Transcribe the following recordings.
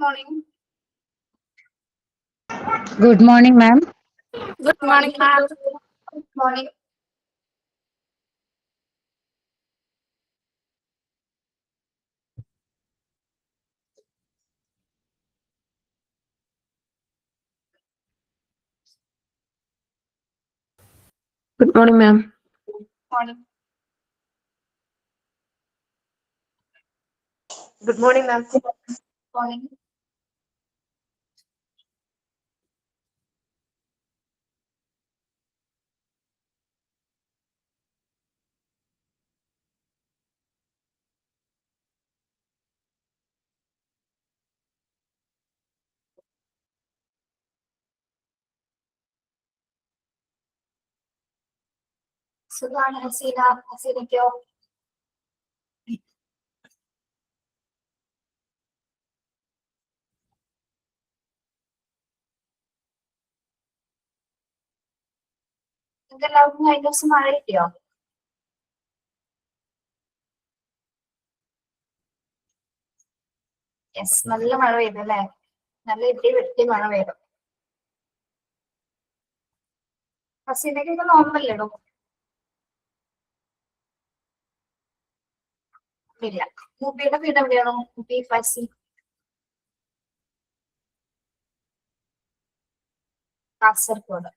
Morning. Good morning, ma'am. Good morning, ma'am. Good morning. Good morning, ma'am. Morning. Good morning, ma'am. Morning. സുഖാണ് ഹസീനയ്ക്കോ? നിങ്ങൾക്ക് എല്ലാവർക്കും കഴിഞ്ഞ ദിവസം മഴ കിട്ടിയോ? യെസ്, നല്ല മഴ പെയ്തു അല്ലേ? നല്ല ഇടി വെട്ടി മഴ പെയ്തു. ഹസീനയ്ക്കൊക്കെ നോർമല്ലേടോ? ഇല്ല. മുബിയുടെ വീട് എവിടെയാണോ? മുബി ഫസി കാസർഗോഡ്.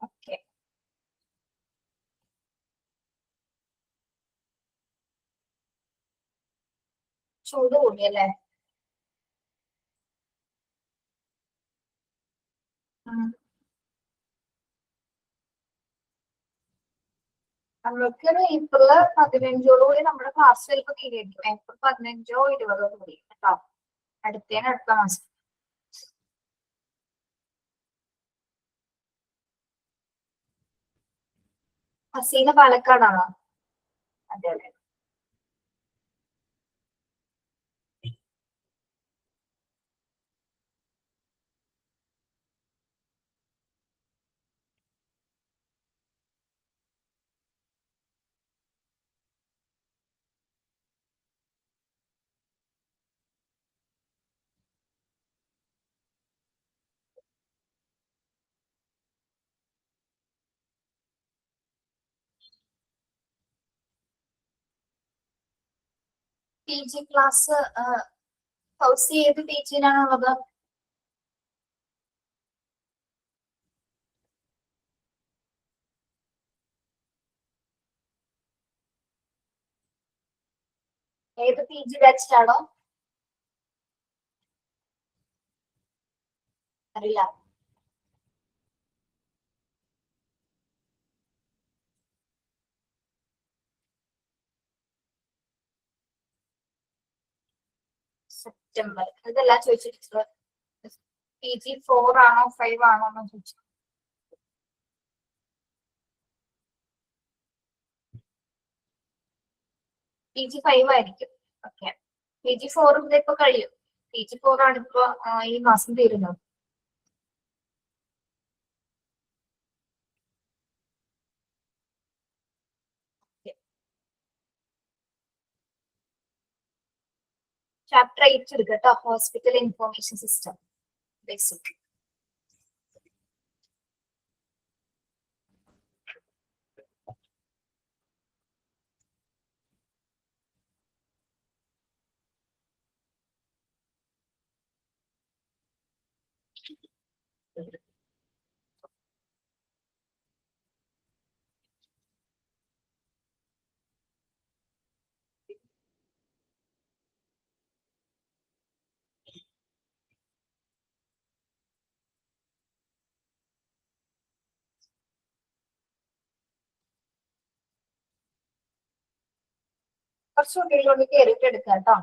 ഓക്കെ. ചൂട് കൂടിയല്ലേ? നമ്മൾക്ക് ഏപ്രിൽ 15 നമ്മുടെ ക്ലാസ് ചിലപ്പോൾ തീരുമായിരിക്കും. ഏപ്രിൽ 15-20 കൂടി കേട്ടോ. അടുത്ത മാസം. ഹസീന പാലക്കാടാണോ? അതെ അതെ. പി ജി ക്ലാസ് ഹൗസ് ഏത് പി ജിയിലാണുള്ളത്? ഏത് പി ജി ബാച്ചിലാണോ? അറിയില്ല. സെപ്റ്റംബർ. ഇതെല്ലാം ചോദിച്ചിട്ട് പി ജി 4 ആണോ 5 ആണോ എന്ന് ചോദിച്ചു. പി ജി 5 ആയിരിക്കും. ഓക്കെ. പി ജി 4 ഇപ്പൊ കഴിയും. പി ജി 4 ആണ് ഇപ്പൊ ഈ മാസം തീരുന്നത്. ചാപ്റ്റർ 8 എടുക്കട്ടോ. Hospital information system basic. കുറച്ച് കുട്ടികളോട് കയറിയിട്ട് എടുക്കാം കേട്ടോ.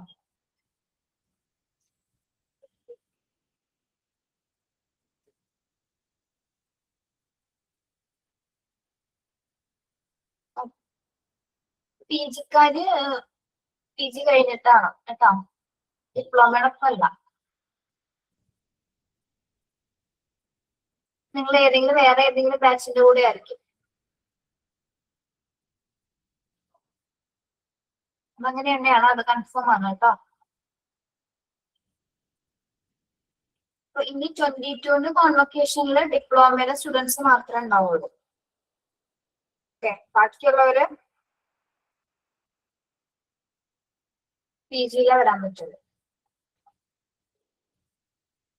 പി ജിക്കാര് പി ജി കഴിഞ്ഞിട്ടാണ് കേട്ടോ. ഡിപ്ലോമയുടെ ഒപ്പം അല്ല. നിങ്ങൾ വേറെ ഏതെങ്കിലും ബാച്ചിന്റെ കൂടെ ആയിരിക്കും. അങ്ങനെ തന്നെയാണ്, അത് കൺഫേം ആണ് കേട്ടോ. ഇനി 22 കോൺവൊക്കേഷനിൽ ഡിപ്ലോമയിലെ സ്റ്റുഡൻസ് മാത്രമേ ഉണ്ടാവുള്ളൂ. ഓക്കെ, ബാക്കിയുള്ളവര് PG-യിലെ വരാൻ പറ്റുള്ളൂ.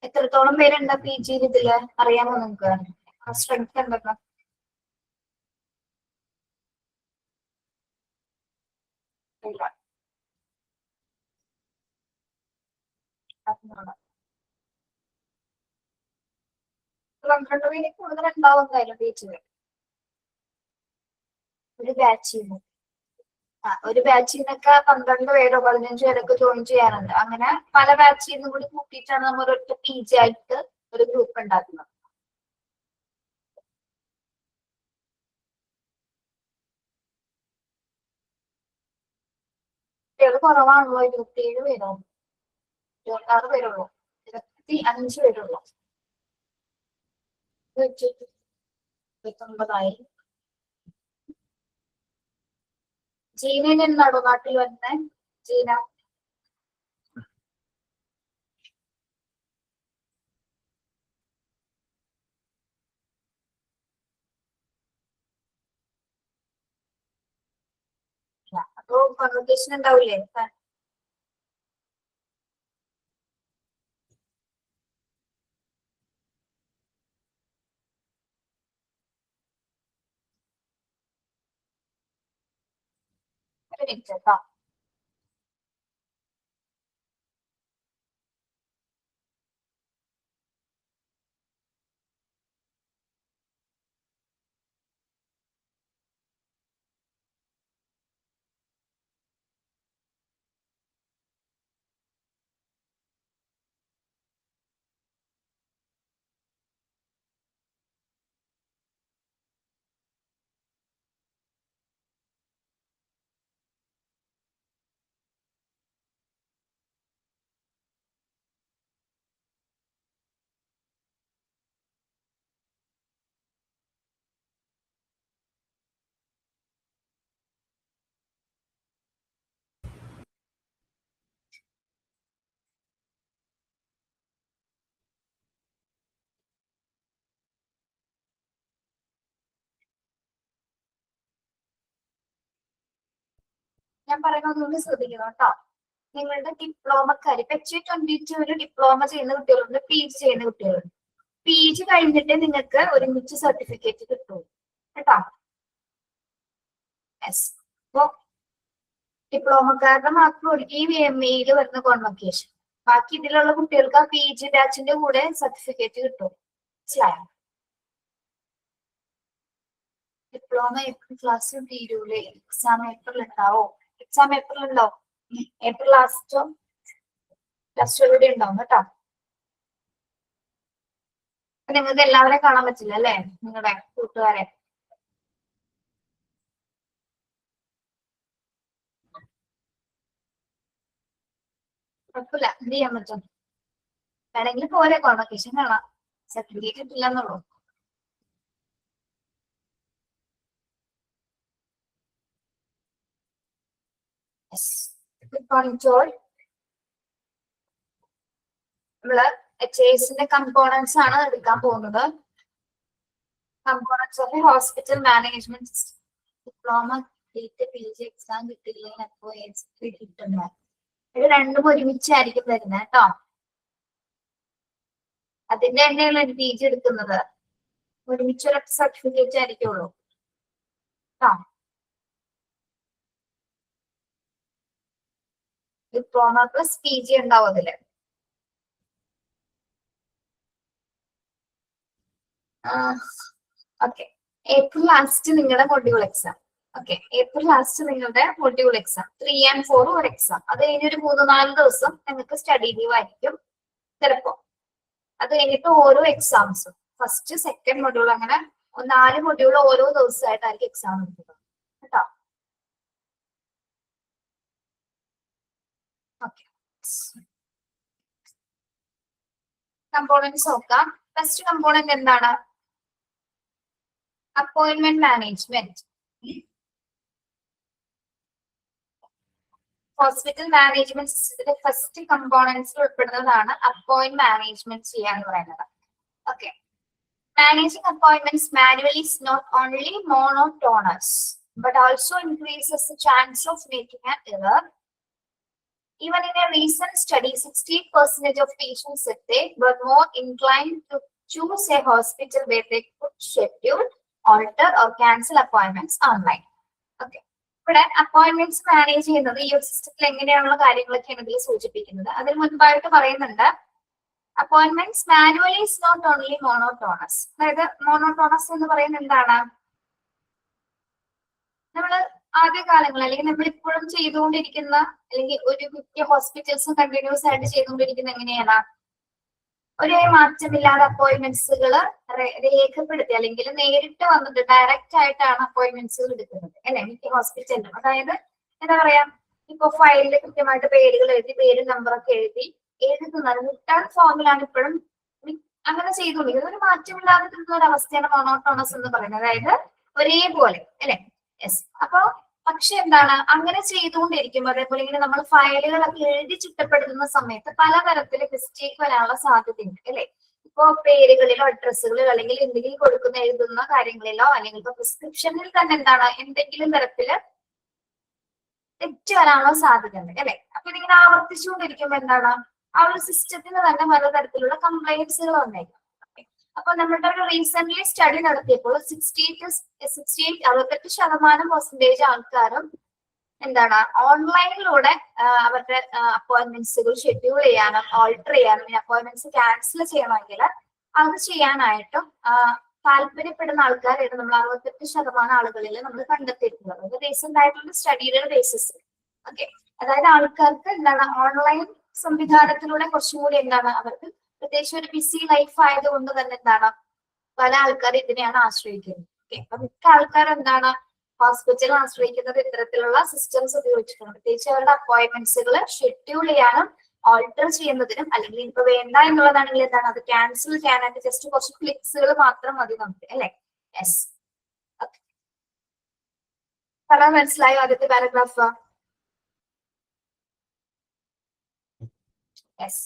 എത്രത്തോളം പേരുണ്ട് PG-യിൽ ഇതില് അറിയാമോ നിങ്ങൾക്ക്? ആ സ്ട്രെങ്ത് എന്തൊക്കെ? ഇല്ല. 12 പേര് കൂടുതൽ ഉണ്ടാവും എന്തായാലും PG-യിൽ. ഒരു ബാച്ചിൽ നിന്നൊക്കെ 12 പേരോ 15 പേരൊക്കെ ജോയിൻ ചെയ്യാറുണ്ട്. അങ്ങനെ പല ബാച്ചിൽ നിന്നും കൂടി കൂട്ടിയിട്ടാണ് നമ്മൾ ഒരൊറ്റ PG ആയിട്ട് ഒരു ഗ്രൂപ്പ് ഉണ്ടാക്കുന്നത്. കുട്ടികൾ കുറവാണല്ലോ, 27 പേരോ 26 പേരുള്ളൂ, 25 പേരുള്ളൂ. 29. ജീന എന്നാണോ നാട്ടിൽ വന്നേ? ജീന അപ്പൊ കൺവൊക്കേഷൻ ഉണ്ടാവില്ലേ? ഒരു മിനിറ്റ് കേട്ടോ. ഞാൻ പറയുന്നതൊന്നും ശ്രദ്ധിക്കണം കേട്ടോ. നിങ്ങളുടെ ഡിപ്ലോമക്കാര് ഇപ്പൊ H22 ഡിപ്ലോമ ചെയ്യുന്ന കുട്ടികളുണ്ട്, PG ചെയ്യുന്ന കുട്ടികളുണ്ട്. PG കഴിഞ്ഞിട്ട് നിങ്ങൾക്ക് ഒരുമിച്ച് സർട്ടിഫിക്കറ്റ് കിട്ടും കേട്ടോ. യെസ്. അപ്പൊ ഡിപ്ലോമക്കാരുടെ മാത്രം ഒരിക്കൽ ഈ VMA-യിൽ വരുന്ന കോൺവൊക്കേഷൻ. ബാക്കി ഇതിലുള്ള കുട്ടികൾക്ക് ആ PG ബാച്ചിന്റെ കൂടെ സർട്ടിഫിക്കറ്റ് കിട്ടും. മനസ്സിലായോ? ഡിപ്ലോമ ഏപ്രിൽ ക്ലാസ് തീരൂലേ? എക്സാം ഏപ്രിൽ ഉണ്ടാവോ? എക്സാം ഏപ്രിൽ ഉണ്ടോ? ഏപ്രിൽ ലാസ്റ്റോ കൂടി ഉണ്ടാവും കേട്ടോ. നിങ്ങൾക്ക് എല്ലാവരെയും കാണാൻ പറ്റില്ല അല്ലേ, നിങ്ങളുടെ കൂട്ടുകാരെ? കുഴപ്പമില്ല, എന്ത് ചെയ്യാൻ പറ്റും? വേണമെങ്കിൽ പോലെ കോൺവൊക്കേഷൻ കാണാം, സർട്ടിഫിക്കറ്റ് കിട്ടില്ലെന്നുള്ളൂ. നമ്മള് HASന്റെ കമ്പോണൻസ് ആണ് എടുക്കാൻ പോകുന്നത്. Components of hospital management system. Diploma PG exam കിട്ടില്ലെങ്കിൽ അപ്പോ കിട്ടുന്നത്. ഇത് രണ്ടും ഒരുമിച്ചായിരിക്കും വരുന്നത് കേട്ടോ. അതിന്റെ തന്നെയാണ് ഒരു PG എടുക്കുന്നത്. ഒരുമിച്ചൊരു സർട്ടിഫിക്കറ്റ് ആയിരിക്കുള്ളൂ കേട്ടോ. ഡിപ്ലോമ പ്ലസ് PG ഉണ്ടാവും അതില്. ഓക്കെ, ഏപ്രിൽ ലാസ്റ്റ് നിങ്ങളുടെ module exam. Okay, April last നിങ്ങളുടെ മൊഡ്യൂൾ എക്സാം 3 and 4 ഒരു എക്സാം. അത് കഴിഞ്ഞൊരു 3-4 ദിവസം നിങ്ങൾക്ക് സ്റ്റഡി ലീവ് ആയിരിക്കും ചിലപ്പോ. അത് കഴിഞ്ഞിട്ട് ഓരോ എക്സാംസും ഫസ്റ്റ് സെക്കൻഡ് മൊഡ്യൂൾ അങ്ങനെ 4 മൊഡ്യൂൾ ഓരോ ദിവസമായിട്ടായിരിക്കും എക്സാം എടുക്കുന്നത് കേട്ടോ. ഓക്കെ, കമ്പോണൻസ് നോക്കാം. ഫസ്റ്റ് കമ്പോണന്റ് എന്താണ്? Appointment management. ഹോസ്പിറ്റൽ മാനേജ്മെന്റ് സിസ്റ്റത്തിന്റെ ഫസ്റ്റ് കമ്പോണൻസിൽ ഉൾപ്പെടുന്നതാണ് അപ്പോയിന്റ് മാനേജ്മെന്റ് ചെയ്യാന്ന് പറയുന്നത്. Okay, managing appointments manually is not only monotonous but also increases the chance of making an error. Even in a recent study, 60% of patients said they were more inclined to choose a hospital where they could schedule, alter or cancel appointments online. Okay. ഇവിടെ appointments manage ചെയ്യുന്നത് ഈ ഒരു സിസ്റ്റത്തിൽ എങ്ങനെയാണുള്ള കാര്യങ്ങളൊക്കെയാണ് ഇതിൽ സൂചിപ്പിക്കുന്നത്. അതിന് മുൻപായിട്ട് പറയുന്നുണ്ട് appointments manually is not only monotonous. അതായത് മോണോട്ടോണസ് എന്ന് പറയുന്നത് എന്താണ്? നമ്മള് ആദ്യ കാലങ്ങൾ അല്ലെങ്കിൽ നമ്മൾ ഇപ്പോഴും ചെയ്തുകൊണ്ടിരിക്കുന്ന അല്ലെങ്കിൽ ഒരു മിക്ക ഹോസ്പിറ്റൽസും കണ്ടിന്യൂസ് ആയിട്ട് ചെയ്തുകൊണ്ടിരിക്കുന്ന എങ്ങനെയാണ്? ഒരേ മാറ്റമില്ലാതെ അപ്പോയിന്റ്മെന്റ്സുകൾ രേഖപ്പെടുത്തി അല്ലെങ്കിൽ നേരിട്ട് വന്നിട്ട് ഡയറക്റ്റ് ആയിട്ടാണ് അപ്പോയിന്റ്മെന്റ്സുകൾ എടുക്കുന്നത് അല്ലെ മിക്ക ഹോസ്പിറ്റലിലും. അതായത് എന്താ പറയാ, ഇപ്പൊ ഫയലിൽ കൃത്യമായിട്ട് പേരുകൾ എഴുതി പേരും നമ്പറൊക്കെ എഴുതുന്നത് റിട്ടേൺ ഫോമിലാണ് ഇപ്പോഴും അങ്ങനെ ചെയ്തുകൊണ്ടിരിക്കുന്നത്. ഒരു മാറ്റമില്ലാതെ കിട്ടുന്ന ഒരു അവസ്ഥയാണ് മോണോട്ടോണസ് എന്ന് പറയുന്നത്. അതായത് ഒരേപോലെ അല്ലെ. യെസ്. അപ്പൊ പക്ഷെ എന്താണ്, അങ്ങനെ ചെയ്തുകൊണ്ടിരിക്കുമ്പോൾ അതേപോലെ ഇങ്ങനെ നമ്മൾ ഫയലുകളൊക്കെ എഴുതി ചിട്ടപ്പെടുത്തുന്ന സമയത്ത് പലതരത്തില് മിസ്റ്റേക്ക് വരാനുള്ള സാധ്യതയുണ്ട് അല്ലെ. ഇപ്പോ പേരുകളിലോ അഡ്രസ്സുകളിലോ അല്ലെങ്കിൽ എന്തെങ്കിലും കൊടുക്കുന്ന എഴുതുന്ന കാര്യങ്ങളിലോ അല്ലെങ്കിൽ ഇപ്പൊ പ്രിസ്ക്രിപ്ഷനിൽ തന്നെ എന്താണ് എന്തെങ്കിലും തരത്തില് തെറ്റ് വരാനുള്ള സാധ്യത ഉണ്ട് അല്ലെ. അപ്പൊ ഇതിങ്ങനെ ആവർത്തിച്ചുകൊണ്ടിരിക്കുമ്പോ എന്താണ് ആ ഒരു സിസ്റ്റത്തിന് തന്നെ പലതരത്തിലുള്ള കംപ്ലൈന്റ്സുകൾ വന്നേക്കും. അപ്പൊ നമ്മുടെ ഒരു റീസെന്റ് സ്റ്റഡി നടത്തിയപ്പോൾ 68% ആൾക്കാരും എന്താണ് ഓൺലൈനിലൂടെ അവരുടെ അപ്പോയിന്റ്മെന്റ്സുകൾ ഷെഡ്യൂൾ ചെയ്യാനും ഓൾട്ടർ ചെയ്യാനും അപ്പോയിന്റ്മെന്റ്സ് ക്യാൻസൽ ചെയ്യണമെങ്കിൽ അത് ചെയ്യാനായിട്ടും താല്പര്യപ്പെടുന്ന ആൾക്കാരായിട്ട് നമ്മൾ 68% ആളുകളിൽ നമ്മൾ കണ്ടെത്തിയിട്ടുള്ളത് റീസെന്റ് ആയിട്ടുള്ള സ്റ്റഡിയുടെ ബേസിസ്. ഓക്കെ, അതായത് ആൾക്കാർക്ക് എന്താണ് ഓൺലൈൻ സംവിധാനത്തിലൂടെ കുറച്ചും കൂടി എന്താണ് അവർക്ക് പ്രത്യേകിച്ച് ഒരു ബിസി ലൈഫ് ആയതുകൊണ്ട് തന്നെ എന്താണ് പല ആൾക്കാരും ഇതിനെയാണ് ആശ്രയിക്കുന്നത്. ഓക്കെ, അപ്പൊ മിക്ക ആൾക്കാർ എന്താണ് ഹോസ്പിറ്റലിൽ ആശ്രയിക്കുന്നത് ഇത്തരത്തിലുള്ള സിസ്റ്റംസ് ഉപയോഗിച്ചിട്ടാണ്. പ്രത്യേകിച്ച് അവരുടെ അപ്പോയിന്റ്മെന്റ്സുകൾ ഷെഡ്യൂൾ ചെയ്യാനും ഓൾട്ടർ ചെയ്യുന്നതിനും അല്ലെങ്കിൽ ഇപ്പൊ വേണ്ട എന്നുള്ളതാണെങ്കിൽ എന്താണ് അത് ക്യാൻസൽ ചെയ്യാനായിട്ട് ജസ്റ്റ് കുറച്ച് ക്ലിക്സുകൾ മാത്രം മതി നമുക്ക് അല്ലെ. യെസ്, പറഞ്ഞാൽ മനസ്സിലായോ ആദ്യത്തെ paragraph? Yes.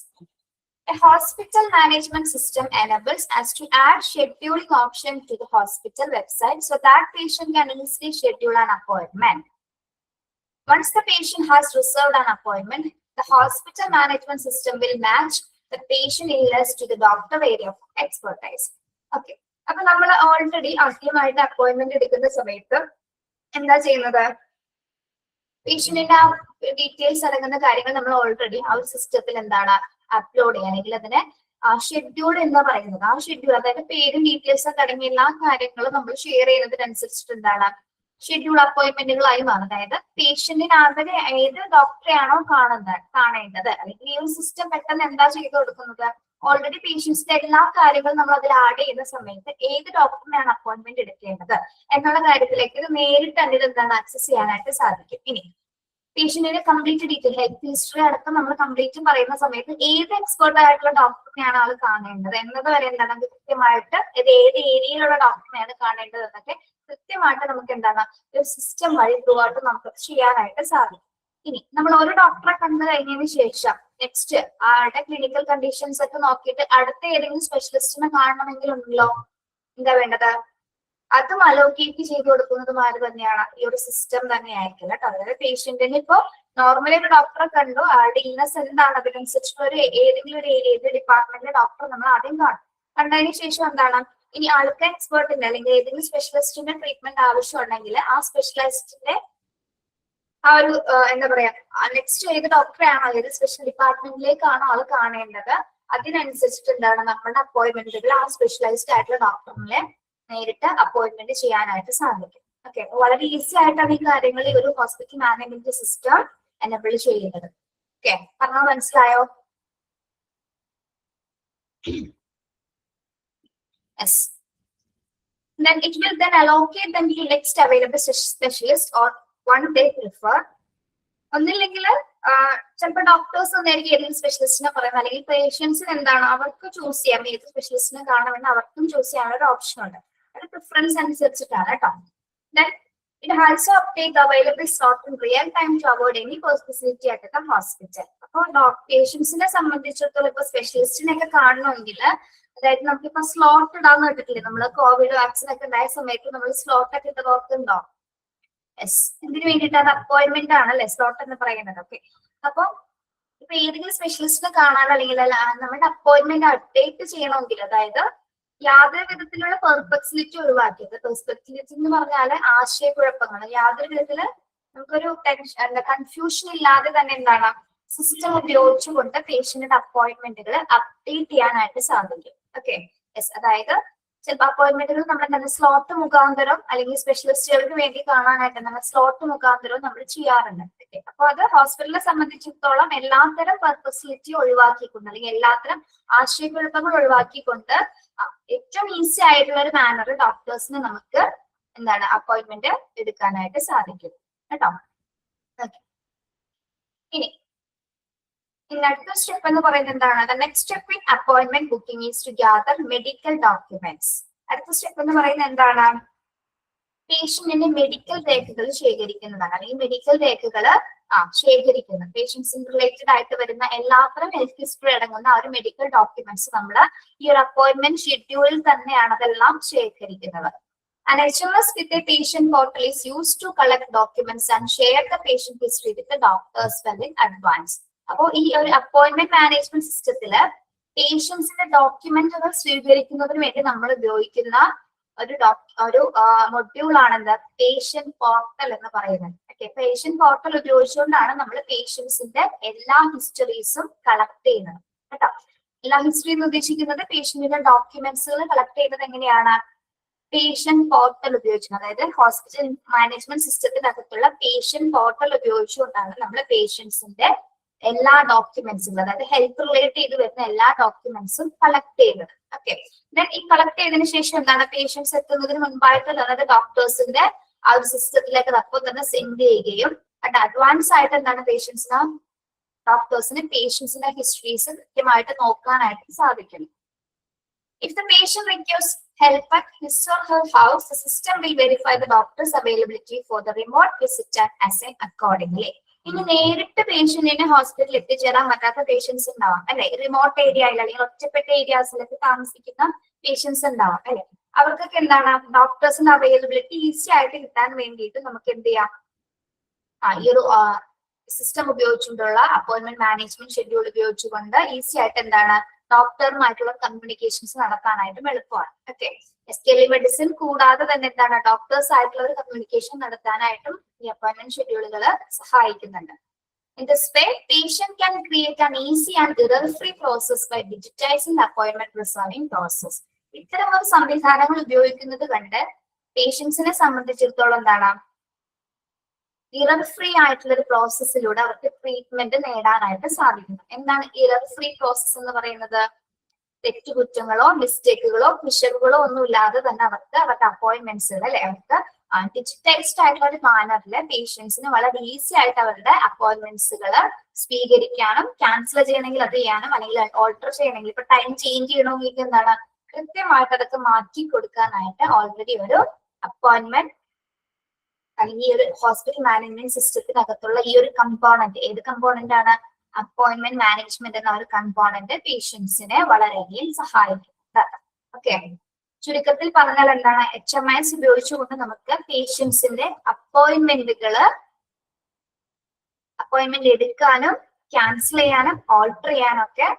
A hospital management system enables us to add scheduling option to the hospital website so that patient can easily schedule an appointment. Once the patient has reserved an appointment, the hospital management system will match the patient illness to the doctor area of expertise. Okay. അപ്പൊ നമ്മൾ already ആദ്യമായിട്ട് appointment എടുക്കുന്ന സമയത്ത് എന്താ ചെയ്യുന്നത്? പേഷ്യന്റിന്റെ ആ details അടങ്ങുന്ന കാര്യങ്ങൾ നമ്മൾ ഓൾറെഡി ആ ഒരു സിസ്റ്റത്തിൽ എന്താണ് അപ്ലോഡ് ചെയ്യാൻ അല്ലെങ്കിൽ അതിനെ ഷെഡ്യൂൾ എന്ന് പറയുന്നത്. ആ ഷെഡ്യൂൾ അതായത് പേരും ഡീറ്റെയിൽസ് ഒക്കെ അടങ്ങിയ എല്ലാ കാര്യങ്ങളും നമ്മൾ ഷെയർ ചെയ്യുന്നതിനനുസരിച്ചിട്ട് എന്താണ് ഷെഡ്യൂൾ അപ്പോയിന്റ്മെന്റുകളായി മാറും. അതായത് പേഷ്യന്റിന് അവര് ഏത് ഡോക്ടറെയാണോ കാണേണ്ടത് അല്ലെങ്കിൽ ഈ ഒരു സിസ്റ്റം പെട്ടെന്ന് എന്താ ചെയ്തു കൊടുക്കുന്നത്, ഓൾറെഡി പേഷ്യൻസിന്റെ എല്ലാ കാര്യങ്ങളും നമ്മൾ അതിൽ ആഡ് ചെയ്യുന്ന സമയത്ത് ഏത് ഡോക്ടറിനെയാണ് അപ്പോയിന്റ്മെന്റ് എടുക്കേണ്ടത് എന്നുള്ള കാര്യത്തിലേക്ക് ഇത് നേരിട്ട് തന്നെ എന്താണ് ആക്സസ് ചെയ്യാനായിട്ട് സാധിക്കും. ഇനി പേഷ്യന്റിന്റെ കംപ്ലീറ്റ് ഡീറ്റെയിൽ ഹെൽത്ത് ഹിസ്റ്ററി അടക്കം നമ്മൾ കംപ്ലീറ്റ് പറയുന്ന സമയത്ത് ഏത് എക്സ്പേർട്ട് ആയിട്ടുള്ള ഡോക്ടറിനെയാണ് ആൾ കാണേണ്ടത് എന്നത് വരെ എന്താണ് കൃത്യമായിട്ട് ഇത് ഏത് ഏരിയയിലുള്ള ഡോക്ടറിനെയാണ് കാണേണ്ടത് എന്നൊക്കെ കൃത്യമായിട്ട് നമുക്ക് എന്താണ് ഒരു സിസ്റ്റം വഴി ത്രൂ ആയിട്ട് നമുക്ക് ചെയ്യാനായിട്ട് സാധിക്കും. ഇനി നമ്മൾ ഒരു ഡോക്ടറെ കണ്ടു കഴിഞ്ഞതിന് ശേഷം നെക്സ്റ്റ് ആളുടെ ക്ലിനിക്കൽ കണ്ടീഷൻസ് ഒക്കെ നോക്കിയിട്ട് അടുത്ത ഏതെങ്കിലും സ്പെഷ്യലിസ്റ്റിനെ കാണണമെങ്കിലുണ്ടല്ലോ എന്താ വേണ്ടത്, അതും അലോക്കേറ്റ് ചെയ്ത് കൊടുക്കുന്നതും ആര് തന്നെയാണ് ഈ ഒരു സിസ്റ്റം തന്നെ ആയിരിക്കും കേട്ടോ. അതായത് പേഷ്യന്റിന് ഇപ്പോ നോർമലി ഒരു ഡോക്ടറെ കണ്ടു ആളുടെ ഇൽനെസ് എന്താണ് അതിനനുസരിച്ചുള്ള ഒരു ഏതെങ്കിലും ഒരു ഏത് ഡിപ്പാർട്ട്മെന്റിലെ ഡോക്ടർ നമ്മൾ ആദ്യം കാണും. കണ്ടതിന് ശേഷം എന്താണ് ഇനി ആൾക്ക് എക്സ്പേർട്ടിന്റെ അല്ലെങ്കിൽ ഏതെങ്കിലും സ്പെഷ്യലിസ്റ്റിന്റെ ട്രീറ്റ്മെന്റ് ആവശ്യമുണ്ടെങ്കിൽ ആ സ്പെഷ്യലിസ്റ്റിന്റെ ആ ഒരു എന്താ പറയാ നെക്സ്റ്റ് ഏത് ഡോക്ടറെയാണോ ഏത് സ്പെഷ്യൽ ഡിപ്പാർട്ട്മെന്റിലേക്കാണോ ആൾ കാണേണ്ടത് അതിനനുസരിച്ചിട്ട് എന്താണ് നമ്മുടെ അപ്പോയിന്റ്മെന്റുകൾ ആ സ്പെഷ്യലൈസ്ഡ് ആയിട്ടുള്ള ഡോക്ടറിനെ നേരിട്ട് അപ്പോയിന്റ്മെന്റ് ചെയ്യാനായിട്ട് സാധിക്കും. ഓക്കെ, വളരെ ഈസി ആയിട്ടാണ് ഈ കാര്യങ്ങൾ ഈ ഒരു ഹോസ്പിറ്റൽ മാനേജ്മെന്റ് സിസ്റ്റം എനേബിൾ ചെയ്യുന്നത്. ഓക്കെ, പറഞ്ഞാൽ മനസ്സിലായോ? Yes. Then it will then allocate them to next available specialist or one they prefer. ഒന്നില്ലെങ്കിൽ ചിലപ്പോൾ ഡോക്ടേഴ്സ് ഒന്നായിരിക്കും ഏതെങ്കിലും സ്പെഷ്യലിസ്റ്റിനെ പറയുന്നത് അല്ലെങ്കിൽ പേഷ്യൻസിന് എന്താണ് അവർക്ക് ചൂസ് ചെയ്യാം ഏത് സ്പെഷ്യലിസ്റ്റിനെ കാണണമെന്ന് അവർക്കും ചൂസ് ചെയ്യാനുള്ള ഒരു ഓപ്ഷൻ ഉണ്ട്. അത് പ്രിഫറൻസ് അനുസരിച്ചിട്ടാണ് കേട്ടോ. Then It also update the available slot in real time to avoid any facility at the hospital. അപ്പോൾ പേഷ്യൻസിനെ സംബന്ധിച്ചിടത്തോളം ഇപ്പൊ സ്പെഷ്യലിസ്റ്റിനൊക്കെ കാണണമെങ്കിൽ അതായത് നമുക്കിപ്പോ സ്ലോട്ട് ഇടാന്ന് കേട്ടിട്ടില്ലേ, നമ്മള് കോവിഡ് വാക്സിൻ ഒക്കെ ഉണ്ടായ സമയത്ത് നമ്മൾ സ്ലോട്ട് ഒക്കെ ഇട്ട് ഓർക്കുന്നുണ്ടോ? യെസ്, എന്തിനു വേണ്ടിയിട്ടാണ്? അപ്പോയിന്റ്മെന്റ് ആണല്ലേ സ്ലോട്ട് എന്ന് പറയുന്നത്. ഓക്കെ, അപ്പൊ ഇപ്പൊ ഏതെങ്കിലും സ്പെഷ്യലിസ്റ്റിനെ കാണാൻ അല്ലെങ്കിൽ നമ്മുടെ അപ്പോയിന്റ്മെന്റ് അപ്ഡേറ്റ് ചെയ്യണമെങ്കിൽ, അതായത് യാതൊരു വിധത്തിലുള്ള പെർപ്ലക്സിലിറ്റി ഒഴിവാക്കിയത്. പെർസ്പെക്സിലിറ്റി എന്ന് പറഞ്ഞാല് ആശയക്കുഴപ്പങ്ങൾ, യാതൊരു വിധത്തില് നമുക്കൊരു കൺഫ്യൂഷൻ ഇല്ലാതെ തന്നെ എന്താണ് സിസ്റ്റം ഉപയോഗിച്ചുകൊണ്ട് പേഷ്യന്റിന്റെ അപ്പോയിന്റ്മെന്റുകൾ അപ്ഡേറ്റ് ചെയ്യാനായിട്ട് സാധിക്കും. ഓക്കെ, യെസ്, അതായത് ചിലപ്പോൾ അപ്പോയിന്റ്മെന്റുകൾ നമ്മൾ സ്ലോട്ട് മുഖാന്തരം അല്ലെങ്കിൽ സ്പെഷ്യലിസ്റ്റുകൾക്ക് വേണ്ടി കാണാനായിട്ട് നമ്മൾ സ്ലോട്ട് മുഖാന്തരം നമ്മൾ ചെയ്യാറുണ്ട്. അപ്പൊ അത് ഹോസ്പിറ്റലിനെ സംബന്ധിച്ചിടത്തോളം എല്ലാത്തരം പെർപ്ലക്സിലിറ്റി ഒഴിവാക്കിക്കൊണ്ട് അല്ലെങ്കിൽ എല്ലാത്തരം ആശയക്കുഴപ്പങ്ങൾ ഒഴിവാക്കിക്കൊണ്ട് ഏറ്റവും ഈസി ആയിട്ടുള്ള ഒരു മാനർ ഡോക്ടേഴ്സിന് നമുക്ക് എന്താണ് അപ്പോയിന്റ്മെന്റ് എടുക്കാനായിട്ട് സാധിക്കും കേട്ടോ. ഇനി അടുത്ത സ്റ്റെപ്പ് എന്ന് പറയുന്നത് എന്താണ്? The next step in appointment booking is to gather medical documents. അടുത്ത സ്റ്റെപ്പ് എന്ന് പറയുന്നത് എന്താണ്? പേഷ്യന്റിന്റെ മെഡിക്കൽ രേഖകൾ ശേഖരിക്കുന്നതാണ്. അല്ലെങ്കിൽ മെഡിക്കൽ രേഖകൾ ശേഖരിക്കുന്നത്, പേഷ്യൻസിന് റിലേറ്റഡ് ആയിട്ട് വരുന്ന എല്ലാത്തരം ഹെൽത്ത് ഹിസ്റ്ററി അടങ്ങുന്ന ആ ഒരു മെഡിക്കൽ ഡോക്യുമെന്റ്സ് നമ്മൾ ഈ ഒരു അപ്പോയിന്റ്മെന്റ് ഷെഡ്യൂളിൽ തന്നെയാണ് അതെല്ലാം ശേഖരിക്കുന്നത്. An HMS with a patient portal is used to collect documents and share the patient history with the doctors well in advance. അപ്പോൾ ഈ ഒരു അപ്പോയിന്റ്മെന്റ് മാനേജ്മെന്റ് സിസ്റ്റത്തില് പേഷ്യൻസിന്റെ ഡോക്യുമെന്റുകൾ സ്വീകരിക്കുന്നതിന് വേണ്ടി നമ്മൾ ഉപയോഗിക്കുന്ന ഒരു മൊഡ്യൂൾ ആണെന്ത്? പേഷ്യന്റ് പോർട്ടൽ എന്ന് പറയുന്നത്. ഓക്കെ, പേഷ്യന്റ് പോർട്ടൽ ഉപയോഗിച്ചുകൊണ്ടാണ് നമ്മൾ പേഷ്യൻസിന്റെ എല്ലാ ഹിസ്റ്ററീസും കളക്ട് ചെയ്യുന്നത് കേട്ടോ. എല്ലാ ഹിസ്റ്ററി എന്ന് ഉദ്ദേശിക്കുന്നത് പേഷ്യന്റിന്റെ ഡോക്യുമെന്റ്സുകൾ കളക്ട് ചെയ്യുന്നത് എങ്ങനെയാണ്? പേഷ്യന്റ് പോർട്ടൽ ഉപയോഗിച്ചു, അതായത് ഹോസ്പിറ്റൽ മാനേജ്മെന്റ് സിസ്റ്റത്തിനകത്തുള്ള പേഷ്യന്റ് പോർട്ടൽ ഉപയോഗിച്ചുകൊണ്ടാണ് നമ്മൾ പേഷ്യൻസിന്റെ എല്ലാ ഡോക്യുമെന്റ്സും, അതായത് ഹെൽത്ത് റിലേറ്റ് ചെയ്ത് വരുന്ന എല്ലാ ഡോക്യുമെന്റ്സും കളക്ട് ചെയ്യുന്നത്. ഓക്കെ, ദെൻ ഈ കളക്ട് ചെയ്തതിനു ശേഷം എന്താണ്? പേഷ്യൻസ് എത്തുന്നതിന് മുൻപായിട്ട് അതായത് ഡോക്ടേഴ്സിന്റെ ആ ഒരു സിസ്റ്റത്തിലേക്ക് അപ്പോൾ തന്നെ സെൻഡ് ചെയ്യുകയും അഡ്വാൻസ് ആയിട്ട് എന്താണ് ഡോക്ടേഴ്സിന് പേഷ്യൻസിന്റെ ഹിസ്റ്ററീസ് കൃത്യമായിട്ട് നോക്കാനായിട്ട് സാധിക്കണം. If the patient requires help at his or her house, the system will verify the doctor's availability for the remote visit and assign accordingly. ഇനി നേരിട്ട് പേഷ്യന്റിനെ ഹോസ്പിറ്റലിൽ എത്തിച്ചേരാൻ പറ്റാത്ത പേഷ്യൻസ് ഉണ്ടാവാം അല്ലെ, റിമോട്ട് ഏരിയയിൽ അല്ലെങ്കിൽ ഒറ്റപ്പെട്ട ഏരിയാസിലൊക്കെ താമസിക്കുന്ന പേഷ്യൻസ് ഉണ്ടാവാം അല്ലെ. അവർക്കൊക്കെ എന്താണ് ഡോക്ടേഴ്സിന്റെ അവൈലബിലിറ്റി ഈസി ആയിട്ട് കിട്ടാൻ വേണ്ടിയിട്ട് നമുക്ക് എന്ത് ചെയ്യാം? ഈ ഒരു സിസ്റ്റം ഉപയോഗിച്ചുകൊണ്ടുള്ള അപ്പോയിന്റ്മെന്റ് മാനേജ്മെന്റ് ഷെഡ്യൂൾ ഉപയോഗിച്ചുകൊണ്ട് ഈസി ആയിട്ട് എന്താണ് ഡോക്ടറുമായിട്ടുള്ള കമ്മ്യൂണിക്കേഷൻസ് നടത്താനായിട്ടും എളുപ്പമാണ്. ഓക്കെ, ടെലിമെഡിസിൻ കൂടാതെ തന്നെ എന്താണ് ഡോക്ടേഴ്സ് ആയിട്ടുള്ള ഒരു കമ്മ്യൂണിക്കേഷൻ നടത്താനായിട്ടും ഈ അപ്പോയിന്റ്മെന്റ് ഷെഡ്യൂളുകൾ സഹായിക്കുന്നുണ്ട്. In this way, patient can create an easy and error-free process by digitizing the appointment reserving process. ഇത്തരം ഒരു സംവിധാനങ്ങൾ ഉപയോഗിക്കുന്നത് കണ്ട് പേഷ്യൻസിനെ സംബന്ധിച്ചിടത്തോളം എന്താണ് ഇറർ ഫ്രീ ആയിട്ടുള്ള ഒരു പ്രോസസ്സിലൂടെ അവർക്ക് ട്രീറ്റ്മെന്റ് നേടാനായിട്ട് സാധിക്കുന്നു. എന്താണ് ഇറർ ഫ്രീ പ്രോസസ് എന്ന് പറയുന്നത്? തെറ്റുകുറ്റങ്ങളോ മിസ്റ്റേക്കുകളോ പിശകുകളോ ഒന്നും ഇല്ലാതെ തന്നെ അവർക്ക് അവരുടെ അപ്പോയിന്റ്മെന്റ്സുകൾ അല്ലെ അവർക്ക് ഡിജിറ്റൈസ്ഡ് ആയിട്ടുള്ള ഒരു മാനറില് പേഷ്യൻസിന് വളരെ ഈസി ആയിട്ട് അവരുടെ അപ്പോയിന്റ്മെന്റ്സുകൾ സ്വീകരിക്കാനും ക്യാൻസൽ ചെയ്യണമെങ്കിൽ അത് ചെയ്യാനും അല്ലെങ്കിൽ ഓൾട്ടർ ചെയ്യണമെങ്കിൽ ഇപ്പൊ ടൈം ചേഞ്ച് ചെയ്യണമെങ്കിൽ എന്താണ് കൃത്യമായിട്ട് അതൊക്കെ മാറ്റി കൊടുക്കാനായിട്ട് ഓൾറെഡി ഒരു അപ്പോയിന്റ്മെന്റ് അല്ലെങ്കിൽ ഈ ഒരു ഹോസ്പിറ്റൽ മാനേജ്മെന്റ് സിസ്റ്റത്തിനകത്തുള്ള ഈ ഒരു കമ്പോണന്റ്, ഏത് കമ്പോണന്റ് ആണ്? അപ്പോയിന്റ്മെന്റ് മാനേജ്മെന്റ് എന്ന ഒരു കമ്പോണന്റ് പേഷ്യൻസിനെ വളരെയധികം സഹായിക്കുന്നുണ്ട്. ഓക്കെ, ചുരുക്കത്തിൽ പറഞ്ഞാൽ എന്താണ്? HMIS ഉപയോഗിച്ചുകൊണ്ട് നമുക്ക് പേഷ്യൻസിന്റെ അപ്പോയിന്റ്മെന്റ് എടുക്കാനും ക്യാൻസൽ ചെയ്യാനും ഓൾട്ടർ ചെയ്യാനും ഒക്കെ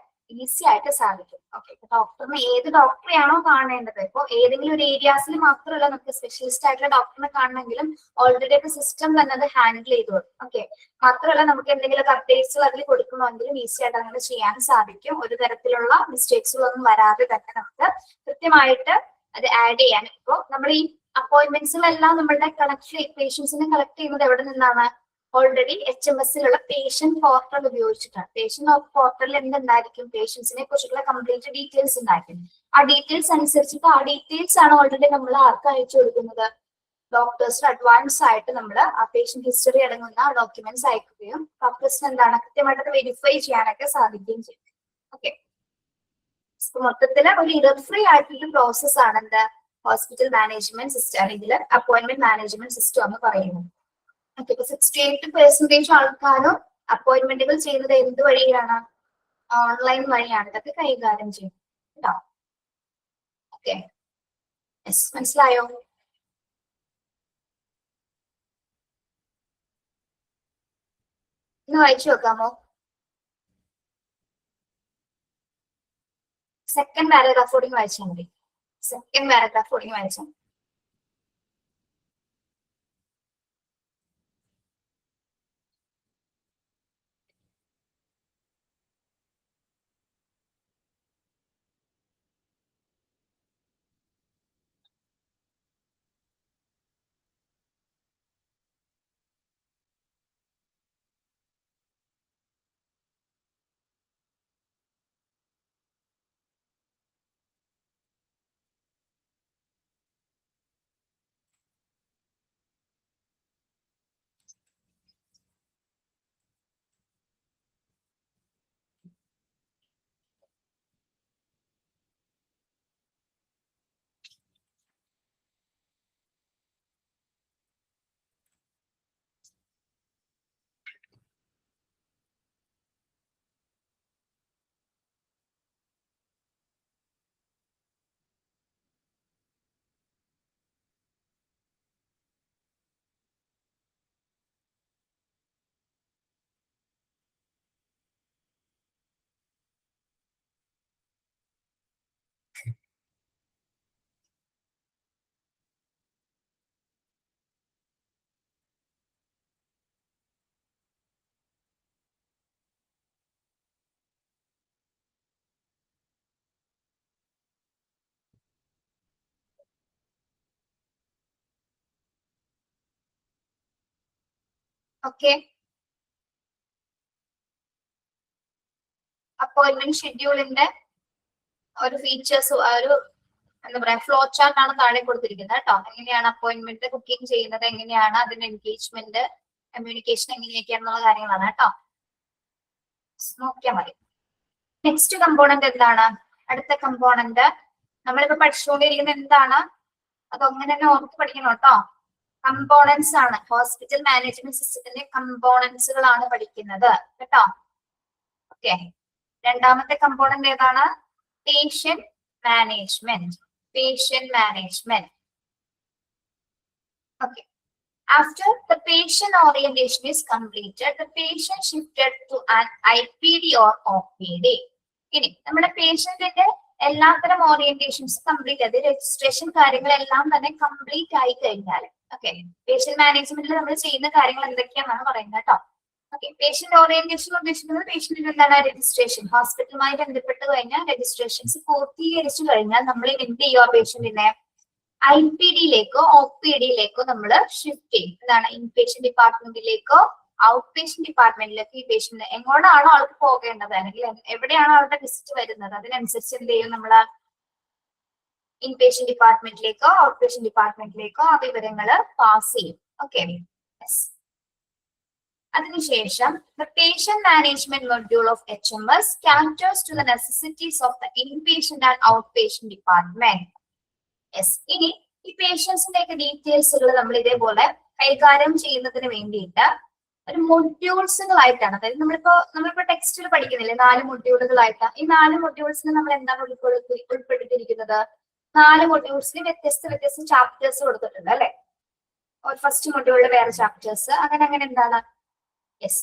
ഈസി ആയിട്ട് സാധിക്കും. ഓക്കെ, ഡോക്ടറിന് ഏത് ഡോക്ടറെയാണോ കാണേണ്ടത്, ഇപ്പോൾ ഏതെങ്കിലും ഒരു ഏരിയാസിൽ മാത്രമല്ല നമുക്ക് സ്പെഷ്യലിസ്റ്റ് ആയിട്ടുള്ള ഡോക്ടറിനെ കാണണമെങ്കിലും ഓൾറെഡി ഒക്കെ സിസ്റ്റം തന്നെ അത് ഹാൻഡിൽ ചെയ്തോളും. ഓക്കെ, മാത്രമല്ല നമുക്ക് എന്തെങ്കിലും അപ്ഡേറ്റ്സ് അതിൽ കൊടുക്കണമെങ്കിലും ഈസി ആയിട്ട് അങ്ങനെ ചെയ്യാൻ സാധിക്കും. ഒരു തരത്തിലുള്ള മിസ്റ്റേക്സുകളൊന്നും വരാതെ തന്നെ നമുക്ക് കൃത്യമായിട്ട് അത് ആഡ് ചെയ്യാൻ. ഇപ്പോൾ നമ്മൾ ഈ അപ്പോയിന്റ്മെന്റ്സുകളെല്ലാം നമ്മളുടെ പേഷ്യൻസിനെ കളക്ട് ചെയ്യുന്നത് എവിടെ നിന്നാണ്? ഓൾറെഡി HMSലുള്ള പേഷ്യന്റ് പോർട്ടൽ ഉപയോഗിച്ചിട്ടാണ്. പേഷ്യന്റ് പോർട്ടലിൽ എന്തുണ്ടായിരിക്കും? പേഷ്യൻസിനെ കുറിച്ചുള്ള കംപ്ലീറ്റ് ഡീറ്റെയിൽസ് ഉണ്ടായിരിക്കും. ആ ഡീറ്റെയിൽസ് അനുസരിച്ചിട്ട് ആ ഡീറ്റെയിൽസ് ആണ് ഓൾറെഡി നമ്മൾ ആർക്ക് അയച്ചു കൊടുക്കുന്നത്? ഡോക്ടേഴ്സിന് അഡ്വാൻസ് ആയിട്ട് നമ്മൾ ആ പേഷ്യന്റ് ഹിസ്റ്ററി അടങ്ങുന്ന ഡോക്യുമെന്റ്സ് അയക്കുകയും ഡോക്ടേഴ്സിന് എന്താണ് കൃത്യമായിട്ട് അത് വെരിഫൈ ചെയ്യാനൊക്കെ സാധിക്കുകയും ചെയ്യും. ഓക്കെ, മൊത്തത്തില് ഒരു ഇറർ ഫ്രീ ആയിട്ടുള്ള പ്രോസസ് ആണ് എന്ത് ഹോസ്പിറ്റൽ മാനേജ്മെന്റ് സിസ്റ്റം അല്ലെങ്കിൽ അപ്പോയിന്റ്മെന്റ് മാനേജ്മെന്റ് സിസ്റ്റം എന്ന് പറയുന്നത്. ഓക്കെ, ഇപ്പൊ 68% ആൾക്കാരും അപ്പോയിന്റ്മെന്റുകൾ ചെയ്യുന്നത് എന്ത് വഴിയാണ്? ഓൺലൈൻ വഴിയാണ് ഇതൊക്കെ കൈകാര്യം ചെയ്യുന്നത് കേട്ടോ. ഓക്കെ, മനസ്സിലായോ? ഒന്ന് വായിച്ചു നോക്കാമോ? സെക്കൻഡ് പാരഗ്രാഫ് കൂടി വായിച്ചാൽ മതി. സെക്കൻഡ് പാരഗ്രാഫ് കൂടി വായിച്ചാൽ മതി. ഓക്കെ, അപ്പോയിന്റ്മെന്റ് ഷെഡ്യൂളിന്റെ ഒരു ഫീച്ചേഴ്സ്, ഒരു എന്താ പറയാ, ഫ്ലോ ചാർട്ട് ആണ് താഴെ കൊടുത്തിരിക്കുന്നത് കേട്ടോ. എങ്ങനെയാണ് അപ്പോയിന്റ്മെന്റ് ബുക്കിംഗ് ചെയ്യുന്നത്, എങ്ങനെയാണ് അതിന്റെ എൻഗേജ്മെന്റ്, കമ്മ്യൂണിക്കേഷൻ എങ്ങനെയൊക്കെയാണെന്നുള്ള കാര്യങ്ങളാണ് കേട്ടോ. നോക്കിയാൽ മതി. നെക്സ്റ്റ് കമ്പോണന്റ് എന്താണ്? അടുത്ത കമ്പോണന്റ് നമ്മളിപ്പോ പഠിച്ചുകൊണ്ടിരിക്കുന്നത് എന്താണ്? അത് അങ്ങനെ തന്നെ ഓർത്ത് പഠിക്കണം കേട്ടോ. കമ്പോണൻസ് ആണ്. ഹോസ്പിറ്റൽ മാനേജ്മെന്റ് സിസ്റ്റത്തിന്റെ കമ്പോണൻസുകളാണ് പഠിക്കുന്നത് കേട്ടോ. ഓക്കെ, രണ്ടാമത്തെ കമ്പോണന്റ് ഏതാണ്? Patient management. Patient management. Okay. After the patient orientation is completed, the patient shifted to an IPD or OPD. ഇനി നമ്മുടെ പേഷ്യന്റിന്റെ എല്ലാത്തരം ഓറിയന്റേഷൻസ് കംപ്ലീറ്റ് ആയത്, രജിസ്ട്രേഷൻ കാര്യങ്ങളെല്ലാം തന്നെ കംപ്ലീറ്റ് ആയി കഴിഞ്ഞാൽ, ഓക്കെ, പേഷ്യന്റ് മാനേജ്മെന്റിൽ നമ്മൾ ചെയ്യുന്ന കാര്യങ്ങൾ എന്തൊക്കെയാണെന്നാണ് പറയുന്നത് കേട്ടോ. ഓക്കെ, പേഷ്യന്റ് ഓറിയന്റേഷൻ ഉദ്ദേശിക്കുന്നത് പേഷ്യന്റിന് എന്താണ്? രജിസ്ട്രേഷൻ. ഹോസ്പിറ്റലുമായി ബന്ധപ്പെട്ട് കഴിഞ്ഞാൽ രജിസ്ട്രേഷൻസ് പൂർത്തീകരിച്ചു കഴിഞ്ഞാൽ നമ്മൾ എന്ത് ചെയ്യുക? പേഷ്യന്റിനെ IPD-യിലേക്കോ OPD-യിലേക്കോ നമ്മൾ ഷിഫ്റ്റ് ചെയ്യും. എന്താണ്? ഇൻപേഷ്യന്റ് ഡിപ്പാർട്ട്മെന്റിലേക്കോ ഔട്ട് പേഷ്യന്റ് ഡിപ്പാർട്ട്മെന്റിലേക്കോ ഈ പേഷ്യന്റ് എങ്ങോട്ടാണോ ആൾക്ക് പോകേണ്ടത്, അല്ലെങ്കിൽ എവിടെയാണോ അവരുടെ വിസിറ്റ് വരുന്നത്, അതിനനുസരിച്ച് എന്ത് ചെയ്യും? നമ്മൾ ഇൻപേഷ്യന്റ് ഡിപ്പാർട്ട്മെന്റിലേക്കോ ഔട്ട് പേഷ്യന്റ് ഡിപ്പാർട്ട്മെന്റിലേക്കോ ആ വിവരങ്ങൾ പാസ് ചെയ്യും. ഓക്കെ, അതിനുശേഷം the patient management module of HMS caters to the necessities of the inpatient and outpatient department. Yes, ഇനി ഈ പേഷ്യൻസിന്റെ ഒക്കെ ഡീറ്റെയിൽസുകൾ നമ്മൾ ഇതേപോലെ കൈകാര്യം ചെയ്യുന്നതിന് വേണ്ടിയിട്ട് ഒരു മൊഡ്യൂൾസുകളായിട്ടാണ്, അതായത് നമ്മളിപ്പോ ടെക്സ്റ്റിൽ പഠിക്കുന്നില്ലേ 4 മൊഡ്യൂളുകളായിട്ട്, ഈ 4 മൊഡ്യൂൾസിന് നമ്മൾ എന്താണ് ഉൾപ്പെടുത്തിയിരിക്കുന്നത്? 4 മൊഡ്യൂൾസിന് വ്യത്യസ്ത ചാപ്റ്റേഴ്സ് കൊടുത്തിട്ടുണ്ട് അല്ലെ. ഫസ്റ്റ് മൊഡ്യൂളിൽ വേറെ ചാപ്റ്റേഴ്സ്, അങ്ങനെ എന്താണ്? യെസ്,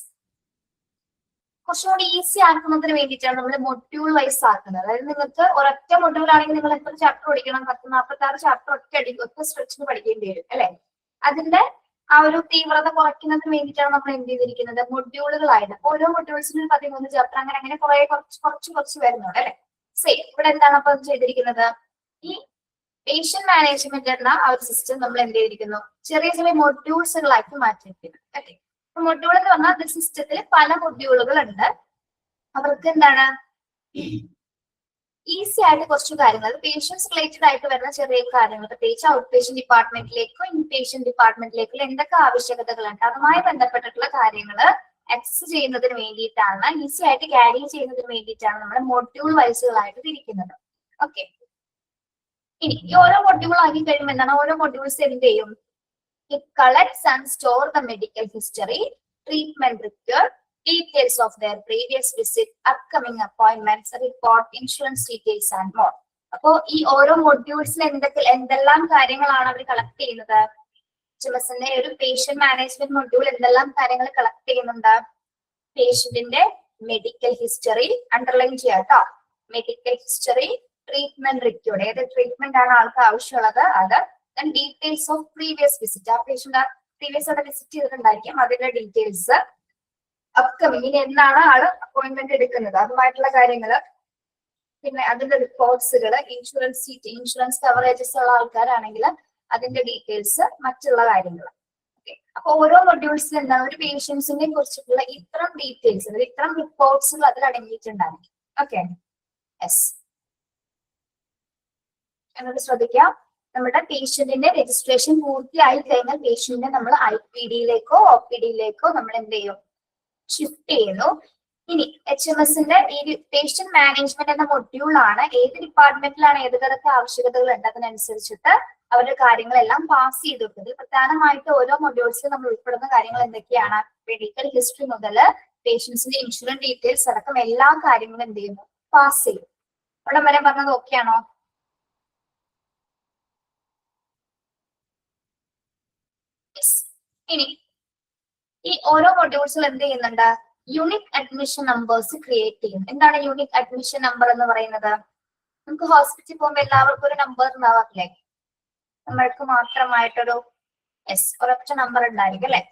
കുറച്ചുകൂടി ഈസി ആക്കുന്നതിന് വേണ്ടിയിട്ടാണ് നമ്മൾ മൊഡ്യൂൾ വൈസ് ആക്കുന്നത്. അതായത് നിങ്ങൾക്ക് ഒരൊറ്റ മൊഡ്യൂൾ ആണെങ്കിൽ നിങ്ങൾ എത്ര ചാപ്റ്റർ പഠിക്കണം? 46 ചാപ്റ്റർ ഒറ്റ സ്ട്രെച്ചിന് പഠിക്കേണ്ടി വരും അല്ലെ. അതിന്റെ ആ ഒരു തീവ്രത കുറയ്ക്കുന്നതിന് വേണ്ടിയിട്ടാണ് നമ്മൾ എന്ത് ചെയ്തിരിക്കുന്നത്? മൊഡ്യൂളുകളായിട്ട്. ഓരോ മൊഡ്യൂൾസിനും 13 ചാപ്റ്റർ, അങ്ങനെ കുറച്ച് വരുന്നുണ്ട് അല്ലെ. സെയിം ഇവിടെ എന്താണ് അപ്പൊ ചെയ്തിരിക്കുന്നത്? ഈ പേഷ്യന്റ് മാനേജ്മെന്റ് എന്ന ആ ഒരു സിസ്റ്റം നമ്മൾ എന്ത് ചെയ്തിരിക്കുന്നു? ചെറിയ മൊഡ്യൂൾസുകളായിട്ട് മാറ്റിയിരിക്കുന്നു. ഓക്കെ, മൊഡ്യൂൾ എന്ന് പറഞ്ഞാൽ സിസ്റ്റത്തിൽ പല മൊഡ്യൂളുകൾ ഉണ്ട്. അവർക്ക് എന്താണ് ഈസി ആയിട്ട് കുറച്ച് കാര്യങ്ങൾ, പേഷ്യൻസ് റിലേറ്റഡ് ആയിട്ട് വരുന്ന ചെറിയ കാര്യങ്ങൾ, പ്രത്യേകിച്ച് ഔട്ട് പേഷ്യന്റ് ഡിപ്പാർട്ട്മെന്റിലേക്കോ ഇൻപേഷ്യന്റ് ഡിപ്പാർട്ട്മെന്റിലേക്കോ എന്തൊക്കെ ആവശ്യകതകളുണ്ട് അതുമായി ബന്ധപ്പെട്ടിട്ടുള്ള കാര്യങ്ങൾ ആക്സസ് ചെയ്യുന്നതിന് വേണ്ടിയിട്ടാണ്, ഈസി ആയിട്ട് ക്യാരി ചെയ്യുന്നതിന് വേണ്ടിയിട്ടാണ് നമ്മൾ മൊഡ്യൂൾ വൈസുകളായിട്ട് തിരിക്കുന്നത്. ഓക്കെ, ഇനി ഈ ഓരോ മൊഡ്യൂൾ ആക്കി കഴിയുമ്പോൾ എന്താണ് ഓരോ മൊഡ്യൂൾസ് എന്ത് ചെയ്യും? It collects and store the medical history, treatment record, details of their previous visit, upcoming appointments, report, insurance details and more. അപ്പോ ഈ ഓരോ മൊഡ്യൂൾസിൽ എന്തെല്ലാം കാര്യങ്ങളാണ് അവർ കളക്ട് ചെയ്യുന്നത്? HMSന്റെ ഒരു പേഷ്യന്റ് മാനേജ്മെന്റ് മൊഡ്യൂൾ എന്തെല്ലാം കാര്യങ്ങൾ കളക്ട് ചെയ്യുന്നുണ്ട്? പേഷ്യന്റിന്റെ മെഡിക്കൽ ഹിസ്റ്ററി അണ്ടർലൈൻ ചെയ്യാട്ടോ. മെഡിക്കൽ ഹിസ്റ്ററി, ട്രീറ്റ്മെന്റ് റിക്കോർഡ്, ഏത് ട്രീറ്റ്മെന്റ് ആണ് ആൾക്ക് ആവശ്യമുള്ളത് അത്, ഡീറ്റെയിൽസ് ഓഫ് പ്രീവിയസ് വിസിറ്റ്, ആ പേഷ്യന്റ് പ്രീവിയസ് ആയിട്ട് വിസിറ്റ് ചെയ്തിട്ടുണ്ടായിരിക്കും അതിന്റെ ഡീറ്റെയിൽസ്, അപ്കമിങ് ഇനി എന്നാണ് ആള് അപ്പോയിന്റ്മെന്റ് എടുക്കുന്നത് അതുമായിട്ടുള്ള കാര്യങ്ങള്, പിന്നെ അതിന്റെ റിപ്പോർട്ട്സുകൾ, ഇൻഷുറൻസ് കവറേജസ് ഉള്ള ആൾക്കാരാണെങ്കിൽ അതിന്റെ ഡീറ്റെയിൽസ്, മറ്റുള്ള കാര്യങ്ങൾ. അപ്പൊ ഓരോ മൊഡ്യൂൾസിൽ എന്താണ് ഒരു പേഷ്യൻസിനെ കുറിച്ചിട്ടുള്ള ഇത്തരം ഡീറ്റെയിൽസ്, ഇത്തരം റിപ്പോർട്ട്സുകൾ അതിൽ അടങ്ങിയിട്ടുണ്ടായിരിക്കും. ഓക്കെ, യെസ്, എന്നോട് ശ്രദ്ധിക്കാം. നമ്മുടെ പേഷ്യന്റിന്റെ രജിസ്ട്രേഷൻ പൂർത്തിയായി കഴിഞ്ഞാൽ പേഷ്യന്റിനെ നമ്മൾ IPDയിലേക്കോ OPDയിലേക്കോ നമ്മൾ എന്ത് ചെയ്യും? ഷിഫ്റ്റ് ചെയ്യുന്നു. ഇനി HMSന്റെ ഈ പേഷ്യന്റ് മാനേജ്മെന്റ് എന്ന മൊഡ്യൂളാണ് ഏത് ഡിപ്പാർട്ട്മെന്റിലാണ് ഏതൊക്കെ ആവശ്യകതകൾ ഉണ്ട് അതിനനുസരിച്ചിട്ട് അവരുടെ കാര്യങ്ങളെല്ലാം പാസ് ചെയ്തിട്ടുണ്ട്. പ്രധാനമായിട്ട് ഓരോ മൊഡ്യൂൾസിലും നമ്മൾ ഉൾപ്പെടുന്ന കാര്യങ്ങൾ എന്തൊക്കെയാണ്? മെഡിക്കൽ ഹിസ്റ്ററി മുതൽ പേഷ്യൻസിന്റെ ഇൻഷുറൻസ് ഡീറ്റെയിൽസ് അടക്കം എല്ലാ കാര്യങ്ങളും എന്ത് ചെയ്യുന്നു? പാസ് ചെയ്യും. അവിടെ വരെ പറഞ്ഞത് ഓക്കെയാണോ? ഇനി ഈ ഓരോ മൊഡ്യൂൾസിൽ എന്ത് ചെയ്യുന്നുണ്ട്? യൂണിക് അഡ്മിഷൻ നമ്പേഴ്സ് ക്രിയേറ്റ് ചെയ്യും. എന്താണ് യൂണിക് അഡ്മിഷൻ നമ്പർ എന്ന് പറയുന്നത്? നമുക്ക് ഹോസ്പിറ്റലിൽ പോകുമ്പോൾ എല്ലാവർക്കും ഒരു നമ്പർ ഉണ്ടാവാറില്ലേ? നമ്മൾക്ക് മാത്രമായിട്ടൊരു ഒരൊറ്റ നമ്പർ ഉണ്ടായിരിക്കും അല്ലെ?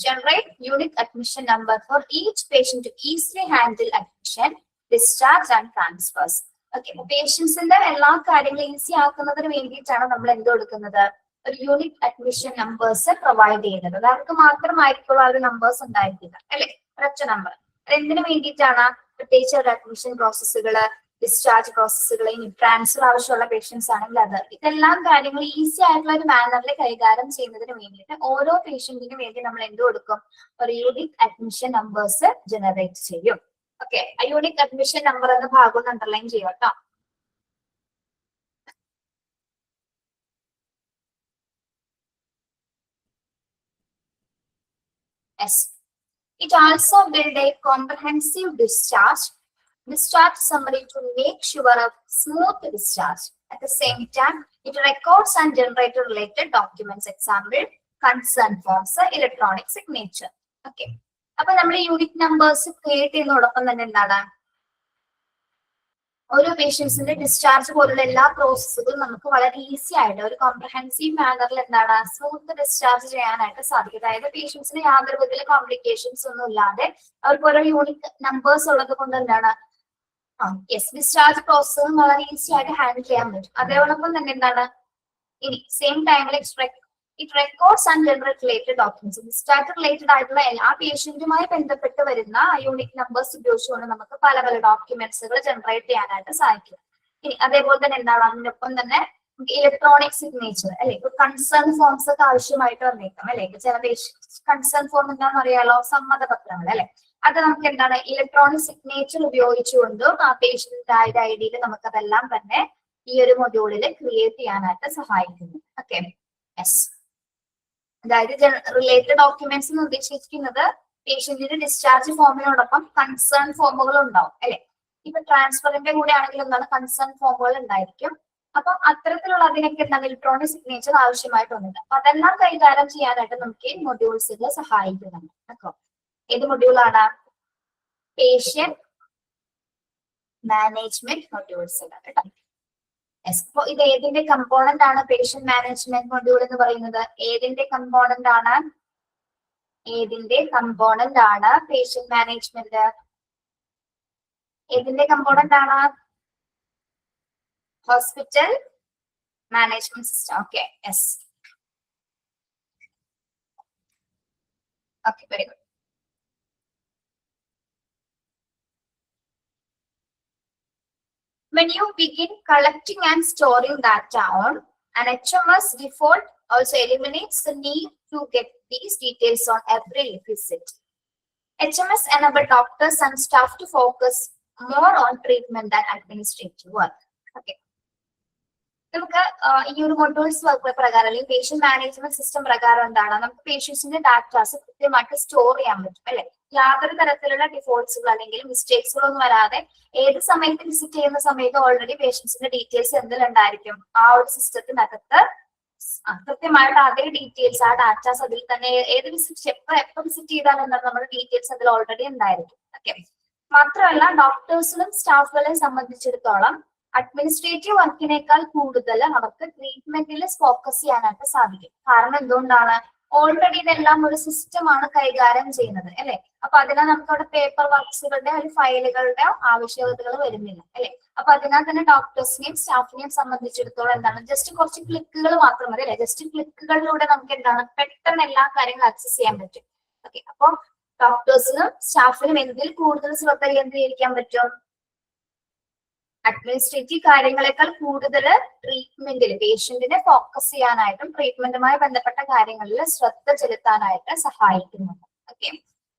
Generate unique admission number for each patient to easily handle admission, discharge and transfers. Okay, പേഷ്യൻസിന്റെ എല്ലാ കാര്യങ്ങളും ഈസി ആക്കുന്നതിന് വേണ്ടിയിട്ടാണ് നമ്മൾ എന്ത് കൊടുക്കുന്നത്? ഒരു യൂണിക് അഡ്മിഷൻ നമ്പേഴ്സ് പ്രൊവൈഡ് ചെയ്യുന്നത്. അവർക്ക് മാത്രമായിരിക്കുള്ള ഒരു നമ്പേഴ്സ് ഉണ്ടായിരിക്കില്ല അല്ലെ? ഒരൊറ്റ നമ്പർ. അതെന്തിനു വേണ്ടിയിട്ടാണ്? പ്രത്യേകിച്ച് ഒരു അഡ്മിഷൻ പ്രോസസ്സുകള്, ഡിസ്ചാർജ് പ്രോസസ്സുകൾ, ഇനി ട്രാൻസ്ഫർ ആവശ്യമുള്ള പേഷ്യൻസ് ആണെങ്കിൽ അത്, ഇതെല്ലാം കാര്യങ്ങൾ ഈസി ആയിട്ടുള്ള ഒരു മാനറിൽ കൈകാര്യം ചെയ്യുന്നതിന് വേണ്ടിയിട്ട് ഓരോ പേഷ്യന്റിന് വേണ്ടി നമ്മൾ എന്ത് കൊടുക്കും? ഒരു യൂണിക് അഡ്മിഷൻ നമ്പേഴ്സ് ജനറേറ്റ് ചെയ്യും. ഓക്കെ, ആ യൂണിക് അഡ്മിഷൻ നമ്പർ എന്ന ഭാഗം ഒന്ന് അണ്ടർലൈൻ ചെയ്യും കേട്ടോ. Yes. It also build a comprehensive discharge summary to make sure of smooth discharge. At the same time, it records and generates related documents, example, consent forms, electronic signature. Okay. അപ്പൊ നമ്മൾ unique numbers create ചെയ്യുന്നതോടൊപ്പം തന്നെ എന്താണ്? ഓരോ പേഷ്യൻസിന്റെ discharge പോലുള്ള എല്ലാ പ്രോസസ്സുകളും നമുക്ക് വളരെ easy ആയിട്ട് ഒരു കോംപ്രഹെൻസീവ് മാനറിൽ എന്താണ്? സ്മൂത്ത് ഡിസ്ചാർജ് ചെയ്യാനായിട്ട് സാധിക്കും. അതായത് പേഷ്യൻസിന് യാതൊരു വിധത്തിലെ കോംപ്ലിക്കേഷൻസ് ഒന്നും ഇല്ലാതെ അവർക്ക് ഓരോ യൂണിക് നമ്പേഴ്സ് ഉള്ളത് കൊണ്ട് എന്താണ് ഡിസ്ചാർജ് പ്രോസസ്സും വളരെ ഈസി ആയിട്ട് ഹാൻഡിൽ ചെയ്യാൻ പറ്റും. അതേപോലൊപ്പം തന്നെ എന്താണ്? ഇനി സെയിം ടൈമിൽ it records and generate related documents. Discharge related ആയിട്ടുള്ള എല്ലാ പേഷ്യന്റുമായി ബന്ധപ്പെട്ട് വരുന്ന യൂണിക് നമ്പേഴ്സ് ഉപയോഗിച്ചുകൊണ്ട് നമുക്ക് പല പല ഡോക്യുമെന്റ്സുകൾ ജനറേറ്റ് ചെയ്യാനായിട്ട് സാധിക്കും. ഇനി അതേപോലെ തന്നെ എന്താണ്? അതിനൊപ്പം തന്നെ ഇലക്ട്രോണിക് സിഗ്നേച്ചർ അല്ലെ? ഇപ്പൊ കൺസേൺ ഫോംസ് ഒക്കെ ആവശ്യമായിട്ട് വന്നേക്കാം അല്ലെ? ചില കൺസേൺ ഫോം എന്താണെന്ന് അറിയാലോ? സമ്മതപത്രങ്ങൾ അല്ലെ? അത് നമുക്ക് എന്താണ്? ഇലക്ട്രോണിക് സിഗ്നേച്ചർ ഉപയോഗിച്ചുകൊണ്ടും ആ പേഷ്യന്റ് ഐഡിയിൽ നമുക്ക് അതെല്ലാം തന്നെ ഈ ഒരു മൊഡ്യൂളിൽ ക്രിയേറ്റ് ചെയ്യാനായിട്ട് സഹായിക്കുന്നു. Okay, yes. അതായത് റിലേറ്റഡ് ഡോക്യുമെന്റ്സ് എന്ന് ഉദ്ദേശിക്കുന്നത് പേഷ്യന്റിന്റെ ഡിസ്ചാർജ് ഫോമിനോടൊപ്പം കൺസേൺ ഫോമുകൾ ഉണ്ടാവും അല്ലെ? ഇപ്പൊ ട്രാൻസ്ഫറിന്റെ കൂടെ ആണെങ്കിൽ എന്താണ്? കൺസേൺ ഫോമുകൾ ഉണ്ടായിരിക്കും. അപ്പൊ അത്തരത്തിലുള്ള അതിനൊക്കെ എന്താണ്? ഇലക്ട്രോണിക് സിഗ്നേച്ചർ ആവശ്യമായിട്ട് വന്നിട്ട് അപ്പൊ അതെല്ലാം കൈകാര്യം ചെയ്യാനായിട്ട് നമുക്ക് ഈ മൊഡ്യൂൾസിൽ സഹായിക്കുന്നുണ്ട്. കേട്ടോ, ഏത് മൊഡ്യൂളാണ്? പേഷ്യന്റ് മാനേജ്മെന്റ് മൊഡ്യൂൾസ് കേട്ടോ. അപ്പൊ ഇത് ഏതിന്റെ കമ്പോണന്റ് ആണ്? പേഷ്യന്റ് മാനേജ്മെന്റ് മൊഡ്യൂൾ എന്ന് പറയുന്നത് ഏതിന്റെ കമ്പോണന്റ് ആണ്? പേഷ്യന്റ് മാനേജ്മെന്റ് ഏതിന്റെ കമ്പോണന്റ് ആണ്? Hospital management system. Okay, yes. Okay, very good. When you begin collecting and storing data on an HMS, default also eliminates the need to get these details on every visit. HMS enable doctors and staff to focus more on treatment than administrative work. Okay. നമുക്ക് ഈ ഒരു modules work പ്രകാരം അല്ലെങ്കിൽ patient management system പ്രകാരം എന്താണ് നമുക്ക് പേഷ്യൻസിന്റെ datas കൃത്യമായിട്ട് store ചെയ്യാൻ പറ്റും അല്ലെ. യാതൊരു തരത്തിലുള്ള ഡിഫോൾട്സുകൾ അല്ലെങ്കിൽ മിസ്റ്റേക്സുകളൊന്നും വരാതെ ഏത് സമയത്ത് വിസിറ്റ് ചെയ്യുന്ന സമയത്ത് ഓൾറെഡി പേഷ്യൻസിന്റെ ഡീറ്റെയിൽസ് എന്തിലുണ്ടായിരിക്കും ആ ഒരു സിസ്റ്റത്തിനകത്ത് കൃത്യമായിട്ട് അതേ ഡീറ്റെയിൽസ് ആ ഡാറ്റാസ് അതിൽ തന്നെ ഏത് വിസിറ്റ് എപ്പോ വിസിറ്റ് ചെയ്താലും എന്താണ് നമ്മുടെ ഡീറ്റെയിൽസ് അതിൽ ഓൾറെഡി ഉണ്ടായിരിക്കും. ഓക്കെ, മാത്രമല്ല ഡോക്ടേഴ്സിനും സ്റ്റാഫുകളെ സംബന്ധിച്ചിടത്തോളം അഡ്മിനിസ്ട്രേറ്റീവ് വർക്കിനേക്കാൾ കൂടുതൽ അവർക്ക് ട്രീറ്റ്മെന്റിൽ ഫോക്കസ് ചെയ്യാനായിട്ട് സാധിക്കും. കാരണം എന്തുകൊണ്ടാണ്, ഓൾറെഡി ഇതെല്ലാം ഒരു സിസ്റ്റമാണ് കൈകാര്യം ചെയ്യുന്നത് അല്ലെ. അപ്പൊ അതിനാൽ നമുക്ക് അവിടെ പേപ്പർ വർക്ക്സുകളുടെ ഒരു ഫയലുകളുടെ ആവശ്യകതകൾ വരുന്നില്ല അല്ലെ. അപ്പൊ അതിനാൽ തന്നെ ഡോക്ടേഴ്സിനെയും സ്റ്റാഫിനെയും സംബന്ധിച്ചിടത്തോളം എന്താണ് ജസ്റ്റ് കുറച്ച് ക്ലിക്കുകൾ മാത്രം മതി അല്ലെ. ജസ്റ്റ് ക്ലിക്കുകളിലൂടെ നമുക്ക് എന്താണ് പെട്ടെന്ന് എല്ലാ കാര്യങ്ങളും ആക്സസ് ചെയ്യാൻ പറ്റും. ഓക്കെ, അപ്പൊ ഡോക്ടേഴ്സിനും സ്റ്റാഫിനും എന്തിൽ കൂടുതൽ ശ്രദ്ധ കേന്ദ്രീകരിക്കാൻ പറ്റും, അഡ്മിനിസ്ട്രേറ്റീവ് കാര്യങ്ങളെക്കാൾ കൂടുതൽ ട്രീറ്റ്മെന്റിൽ പേഷ്യന്റിനെ ഫോക്കസ് ചെയ്യാനായിട്ടും ട്രീറ്റ്മെന്റുമായി ബന്ധപ്പെട്ട കാര്യങ്ങളിൽ ശ്രദ്ധ ചെലുത്താനായിട്ട് സഹായിക്കുന്നുണ്ട്. ഓക്കെ,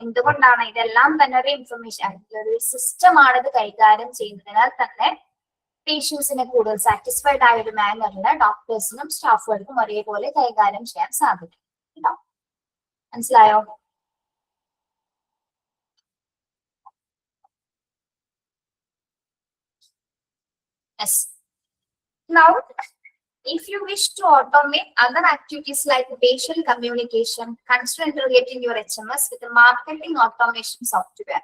എന്തുകൊണ്ടാണ് ഇതെല്ലാം തന്നെ ഒരു ഇൻഫർമേഷൻ ഒരു സിസ്റ്റമാണ് ഇത് കൈകാര്യം ചെയ്യുന്നതിനാൽ തന്നെ പേഷ്യൻസിനെ കൂടുതൽ സാറ്റിസ്ഫൈഡ് ആയ ഒരു മാനറിൽ ഡോക്ടേഴ്സിനും സ്റ്റാഫുകൾക്കും ഒരേപോലെ കൈകാര്യം ചെയ്യാൻ സാധിക്കും. കേട്ടോ, മനസ്സിലായോ? Yes. Now, if you wish to automate other activities like facial communication, consider integrating your HMS with a marketing automation software.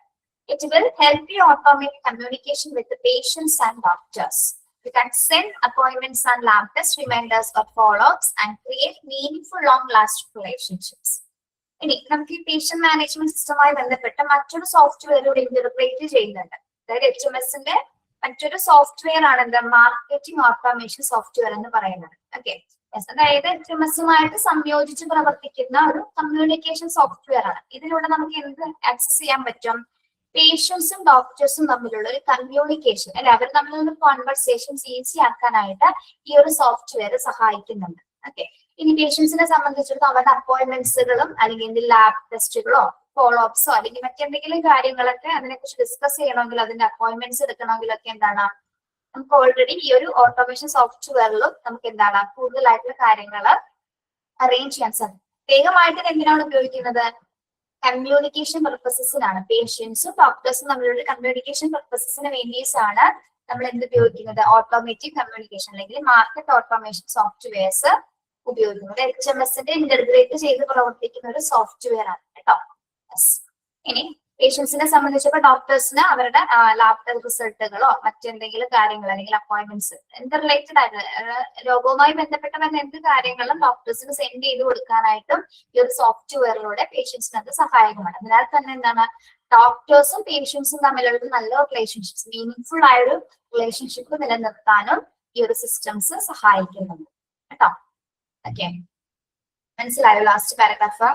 It will help you automate communication with the patients and doctors. You can send appointments and lab test reminders or follow-ups and create meaningful, long-lasting relationships. ഇനി നമുക്ക് ഈ patient management സിസ്റ്റവുമായി ബന്ധപ്പെട്ട മറ്റൊരു software കൂടി interpret ചെയ്യുന്നുണ്ട്. അതായത് HMSന്റെ മറ്റൊരു സോഫ്റ്റ്വെയർ ആണ് എന്താ മാർക്കറ്റിംഗ് ഓട്ടോമേഷൻ സോഫ്റ്റ്വെയർ എന്ന് പറയുന്നത്. ഓക്കെ, അതായത് HMSുമായിട്ട് സംയോജിച്ച് പ്രവർത്തിക്കുന്ന ഒരു കമ്മ്യൂണിക്കേഷൻ സോഫ്റ്റ്വെയർ ആണ്. ഇതിലൂടെ നമുക്ക് എന്ത് ആക്സസ് ചെയ്യാൻ പറ്റും, പേഷ്യൻസും ഡോക്ടേഴ്സും തമ്മിലുള്ള ഒരു കമ്മ്യൂണിക്കേഷൻ അല്ലെ അവർ തമ്മിലുള്ള കോൺവെർസേഷൻസ് ഈസി ആക്കാനായിട്ട് ഈ ഒരു സോഫ്റ്റ്വെയർ സഹായിക്കുന്നുണ്ട്. ഓക്കെ, ഇനി പേഷ്യൻസിനെ സംബന്ധിച്ചിടത്തോളം അവരുടെ അപ്പോയിന്റ്മെന്റ്സുകളും അല്ലെങ്കിൽ ലാബ് ടെസ്റ്റുകളോ ഫോളോ അപ്സോ അല്ലെങ്കിൽ മറ്റെന്തെങ്കിലും കാര്യങ്ങളൊക്കെ അതിനെക്കുറിച്ച് ഡിസ്കസ് ചെയ്യണമെങ്കിൽ അതിന്റെ അപ്പോയിന്റ്മെന്റ്സ് എടുക്കണമെങ്കിലൊക്കെ എന്താണ് നമുക്ക് ഓൾറെഡി ഈ ഒരു ഓട്ടോമേഷൻ സോഫ്റ്റ്വെയറിലും നമുക്ക് എന്താണ് കൂടുതലായിട്ടുള്ള കാര്യങ്ങൾ അറേഞ്ച് ചെയ്യാൻ സാധിക്കും. വേഗമായിട്ട് എന്തിനാണ് ഉപയോഗിക്കുന്നത്, കമ്മ്യൂണിക്കേഷൻ പർപ്പസസിനാണ്. പേഷ്യൻസും ഡോക്ടേഴ്സും തമ്മിലുള്ള കമ്മ്യൂണിക്കേഷൻ പർപ്പസസിന് വേണ്ടിയിട്ടാണ് നമ്മൾ എന്ത് ഉപയോഗിക്കുന്നത്, ഓട്ടോമേറ്റീവ് കമ്മ്യൂണിക്കേഷൻ അല്ലെങ്കിൽ മാർക്കറ്റ് ഓട്ടോമേഷൻ സോഫ്റ്റ്വെയർസ് ഉപയോഗിക്കുന്നത്. HMSന്റെ ഇന്റർഗ്രേറ്റ് ചെയ്ത് പ്രവർത്തിക്കുന്ന ഒരു സോഫ്റ്റ്വെയർ ആണ് കേട്ടോ. ഇനി പേഷ്യൻസിനെ സംബന്ധിച്ചപ്പോൾ ഡോക്ടേഴ്സിന് അവരുടെ ലാബ് റിസൾട്ടുകളോ മറ്റെന്തെങ്കിലും കാര്യങ്ങൾ അല്ലെങ്കിൽ അപ്പോയിന്റ്മെന്റ്സ് എന്ത് റിലേറ്റഡ് ആയിട്ട് രോഗവുമായി ബന്ധപ്പെട്ട എന്ത് കാര്യങ്ങളും ഡോക്ടേഴ്സിന് സെൻഡ് ചെയ്ത് കൊടുക്കാനായിട്ടും ഈ ഒരു സോഫ്റ്റ്വെയറിലൂടെ പേഷ്യൻസിന് അത് സഹായകമാണ്. അതിനാൽ തന്നെ എന്താണ് ഡോക്ടേഴ്സും പേഷ്യൻസും തമ്മിലുള്ള നല്ല റിലേഷൻഷിപ്സ് മീനിങ് ആയ ഒരു റിലേഷൻഷിപ്പ് നിലനിർത്താനും ഈ ഒരു സിസ്റ്റംസ് സഹായിക്കുന്നുണ്ട് കേട്ടോ. ഓക്കെ, മനസ്സിലായോ last paragraph?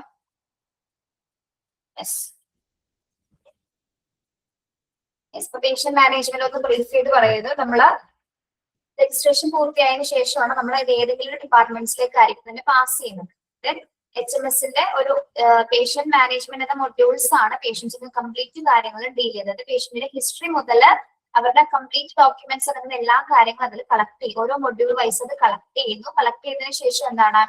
Yes. Patient management ഒന്ന് ബ്രീഫ് ചെയ്ത് പറയുന്നത് നമ്മള് രജിസ്ട്രേഷൻ പൂർത്തിയായതിനു ശേഷമാണ് നമ്മൾ ഏതെങ്കിലും ഡിപ്പാർട്ട്മെന്റ്സിലേക്ക് ആയിരിക്കും തന്നെ പാസ് ചെയ്യുന്നത്. HMSന്റെ ഒരു പേഷ്യന്റ് മാനേജ്മെന്റ് എന്ന മൊഡ്യൂൾസ് ആണ് പേഷ്യൻസിന് കംപ്ലീറ്റ് കാര്യങ്ങൾ ഡീൽ ചെയ്യുന്നത്. പേഷ്യന്റിന്റെ ഹിസ്റ്ററി മുതൽ അവരുടെ കംപ്ലീറ്റ് ഡോക്യുമെന്റ്സ് അടങ്ങുന്ന എല്ലാ കാര്യങ്ങളും അതിൽ കളക്ട് ചെയ്യും. ഓരോ മൊഡ്യൂൾ വൈസ് അത് കളക്ട് ചെയ്യുന്നു. കളക്ട് ചെയ്തതിനു ശേഷം എന്താണ്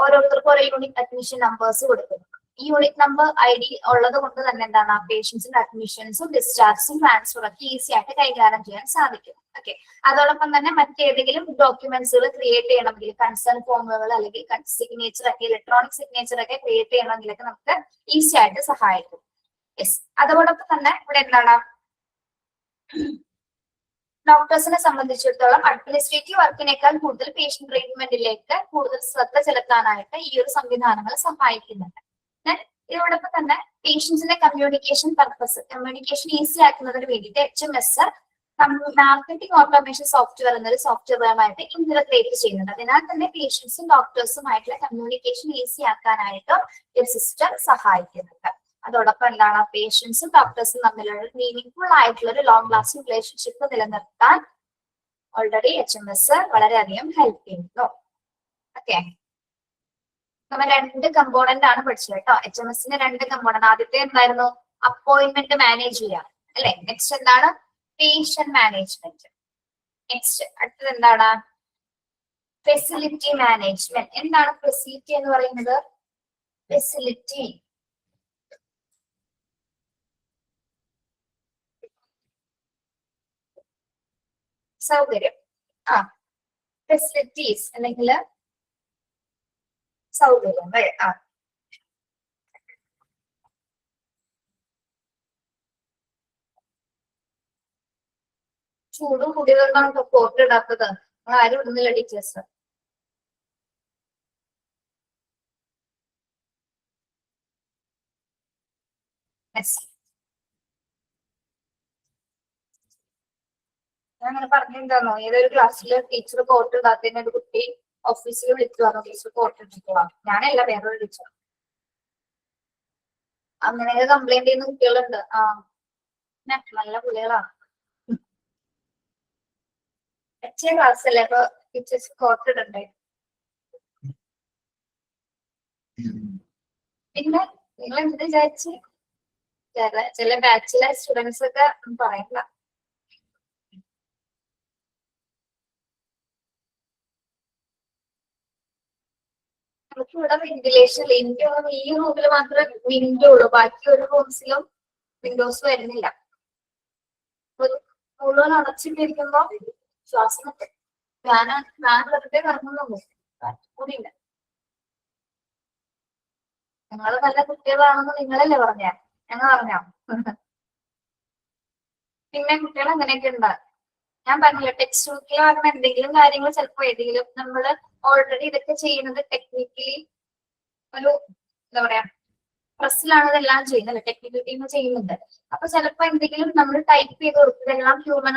ഓരോരുത്തർക്കും ഓരോ യൂണിറ്റ് അഡ്മിഷൻ നമ്പേഴ്സ് കൊടുക്കുന്നു. ഈ യൂണിറ്റ് നമ്പർ ID ഉള്ളത് കൊണ്ട് തന്നെ എന്താണ് പേഷ്യൻസിന്റെ അഡ്മിഷൻസും ഡിസ്ചാർജും ട്രാൻസ്ഫർ ഒക്കെ ഈസി ആയിട്ട് കൈകാര്യം ചെയ്യാൻ സാധിക്കും. ഓക്കെ, അതോടൊപ്പം തന്നെ മറ്റേതെങ്കിലും ഡോക്യുമെന്റ്സുകൾ ക്രിയേറ്റ് ചെയ്യണമെങ്കിൽ കൺസേൺ ഫോമുകൾ അല്ലെങ്കിൽ സിഗ്നേച്ചർ ഒക്കെ ഇലക്ട്രോണിക് സിഗ്നേച്ചർ ഒക്കെ ക്രിയേറ്റ് ചെയ്യണമെങ്കിലൊക്കെ നമുക്ക് ഈസി ആയിട്ട് സഹായിക്കും. യെസ്, അതോടൊപ്പം തന്നെ ഇവിടെ എന്താണ് ഡോക്ടേഴ്സിനെ സംബന്ധിച്ചിടത്തോളം അഡ്മിനിസ്ട്രേറ്റീവ് വർക്കിനേക്കാൾ കൂടുതൽ പേഷ്യന്റ് ട്രീറ്റ്മെന്റിലേക്ക് കൂടുതൽ ശ്രദ്ധ ചെലുത്താനായിട്ട് ഈ ഒരു സംവിധാനങ്ങൾ സഹായിക്കുന്നുണ്ട്. ഇതോടൊപ്പം തന്നെ പേഷ്യൻസിന്റെ കമ്മ്യൂണിക്കേഷൻ പർപ്പസ് കമ്മ്യൂണിക്കേഷൻ ഈസി ആക്കുന്നതിന് വേണ്ടിയിട്ട് HMS മാർക്കറ്റിംഗ് ഓട്ടോമേഷൻ സോഫ്റ്റ്വെയർ എന്നൊരു സോഫ്റ്റ്വെയറുമായിട്ട് ഇന്റർഗ്രേറ്റ് ചെയ്യുന്നുണ്ട്. അതിനാൽ തന്നെ പേഷ്യൻസും ഡോക്ടേഴ്സുമായിട്ടുള്ള കമ്മ്യൂണിക്കേഷൻ ഈസി ആക്കാനായിട്ട് ഈ സിസ്റ്റം സഹായിക്കുന്നുണ്ട്. അതോടൊപ്പം എന്താണ് പേഷ്യൻസും ഡോക്ടേഴ്സും തമ്മിലുള്ള മീനിങ് ആയിട്ടുള്ള ഒരു ലോങ് ലാസ്റ്റിംഗ് റിലേഷൻഷിപ്പ് നിലനിർത്താൻ ഓൾറെഡി HMS വളരെയധികം ഹെൽപ്പ് ചെയ്യുന്നു. ഓക്കെ, നമ്മൾ 2 കമ്പോണന്റ് ആണ് പഠിച്ചത് കേട്ടോ. HMSന്റെ 2 കമ്പോണന്റ്. ആദ്യത്തെ എന്തായിരുന്നു, അപ്പോയിന്റ്മെന്റ് മാനേജ് ചെയ്യുക അല്ലെ. നെക്സ്റ്റ് എന്താണ്, പേഷ്യന്റ് മാനേജ്മെന്റ്. നെക്സ്റ്റ് അടുത്തത് എന്താണ്? Facility management. എന്താണ് ഫെസിലിറ്റി എന്ന് പറയുന്നത്? ഫെസിലിറ്റി സൗകര്യം. ഫെസിലിറ്റീസ് അല്ലെങ്കിൽ സൗകര്യങ്ങൾ. ചൂട് കൂടിയതുകൊണ്ടാണ് കോട്ട് ഇടാത്തത്. ആരും ഇടുന്നില്ല ടീച്ചേഴ്സ്. ഞാൻ അങ്ങനെ പറഞ്ഞിട്ടുണ്ടായിരുന്നോ, ഏതൊരു ക്ലാസ്സിൽ ടീച്ചർ കോട്ട് ഇടാത്തതിന് ഒരു കുട്ടി ഓഫീസിൽ വിളിച്ചു പറഞ്ഞു ടീച്ചർ കോട്ട് ഇട്ടിട്ടുള്ളതാണ്. ഞാനല്ല, വേറൊരു ടീച്ചർ. അങ്ങനെ കംപ്ലൈന്റ് ചെയ്യുന്ന കുട്ടികളുണ്ട്. നല്ല കുട്ടികളാണ്. ക്ലാസ് അല്ലേ, അപ്പൊ ടീച്ചേഴ്സ് കോട്ട് ഇടണ്ടേ? പിന്നെ നിങ്ങൾ എന്ത് വിചാരിച്ച്? ചില ബാച്ചിലർ സ്റ്റുഡൻസ് ഒക്കെ പറയണ്ട. നമുക്ക് ഇവിടെ വെന്റിലേഷൻ ഇല്ല. എനിക്ക് ഈ റൂമിൽ മാത്രമേ വിൻഡോ ഉള്ളൂ. ബാക്കി ഒരു റൂംസിലും വിൻഡോസ് വരുന്നില്ല. മുഴുവൻ അടച്ചിട്ടിരിക്കുമ്പോ ശ്വാസം മുട്ടും. ഞാൻ വെറുതെ കറങ്ങുന്നു കൂടിയില്ല. നിങ്ങൾ നല്ല കുട്ടികളാണെന്ന് നിങ്ങളല്ലേ പറഞ്ഞ? ഞങ്ങൾ പറഞ്ഞോ? പിന്നെ കുട്ടികൾ അങ്ങനെയൊക്കെ ഉണ്ട്. ഞാൻ പറഞ്ഞില്ല, ടെക്സ്റ്റ് ബുക്കിൽ പറഞ്ഞ എന്തെങ്കിലും കാര്യങ്ങൾ ചിലപ്പോ ഏതെങ്കിലും നമ്മൾ ഓൾറെഡി ഇതൊക്കെ ചെയ്യുന്നത് ടെക്നിക്കലി ഒരു എന്താ പറയാ പ്രസ്സിലാണ് ഇതെല്ലാം ചെയ്യുന്നത്, ടെക്നിക്കൽ ടീം ചെയ്യുന്നുണ്ട്. അപ്പൊ ചിലപ്പോ എന്തെങ്കിലും നമ്മൾ ടൈപ്പ് ചെയ്ത് കൊടുത്തതെല്ലാം ഹ്യൂമൻ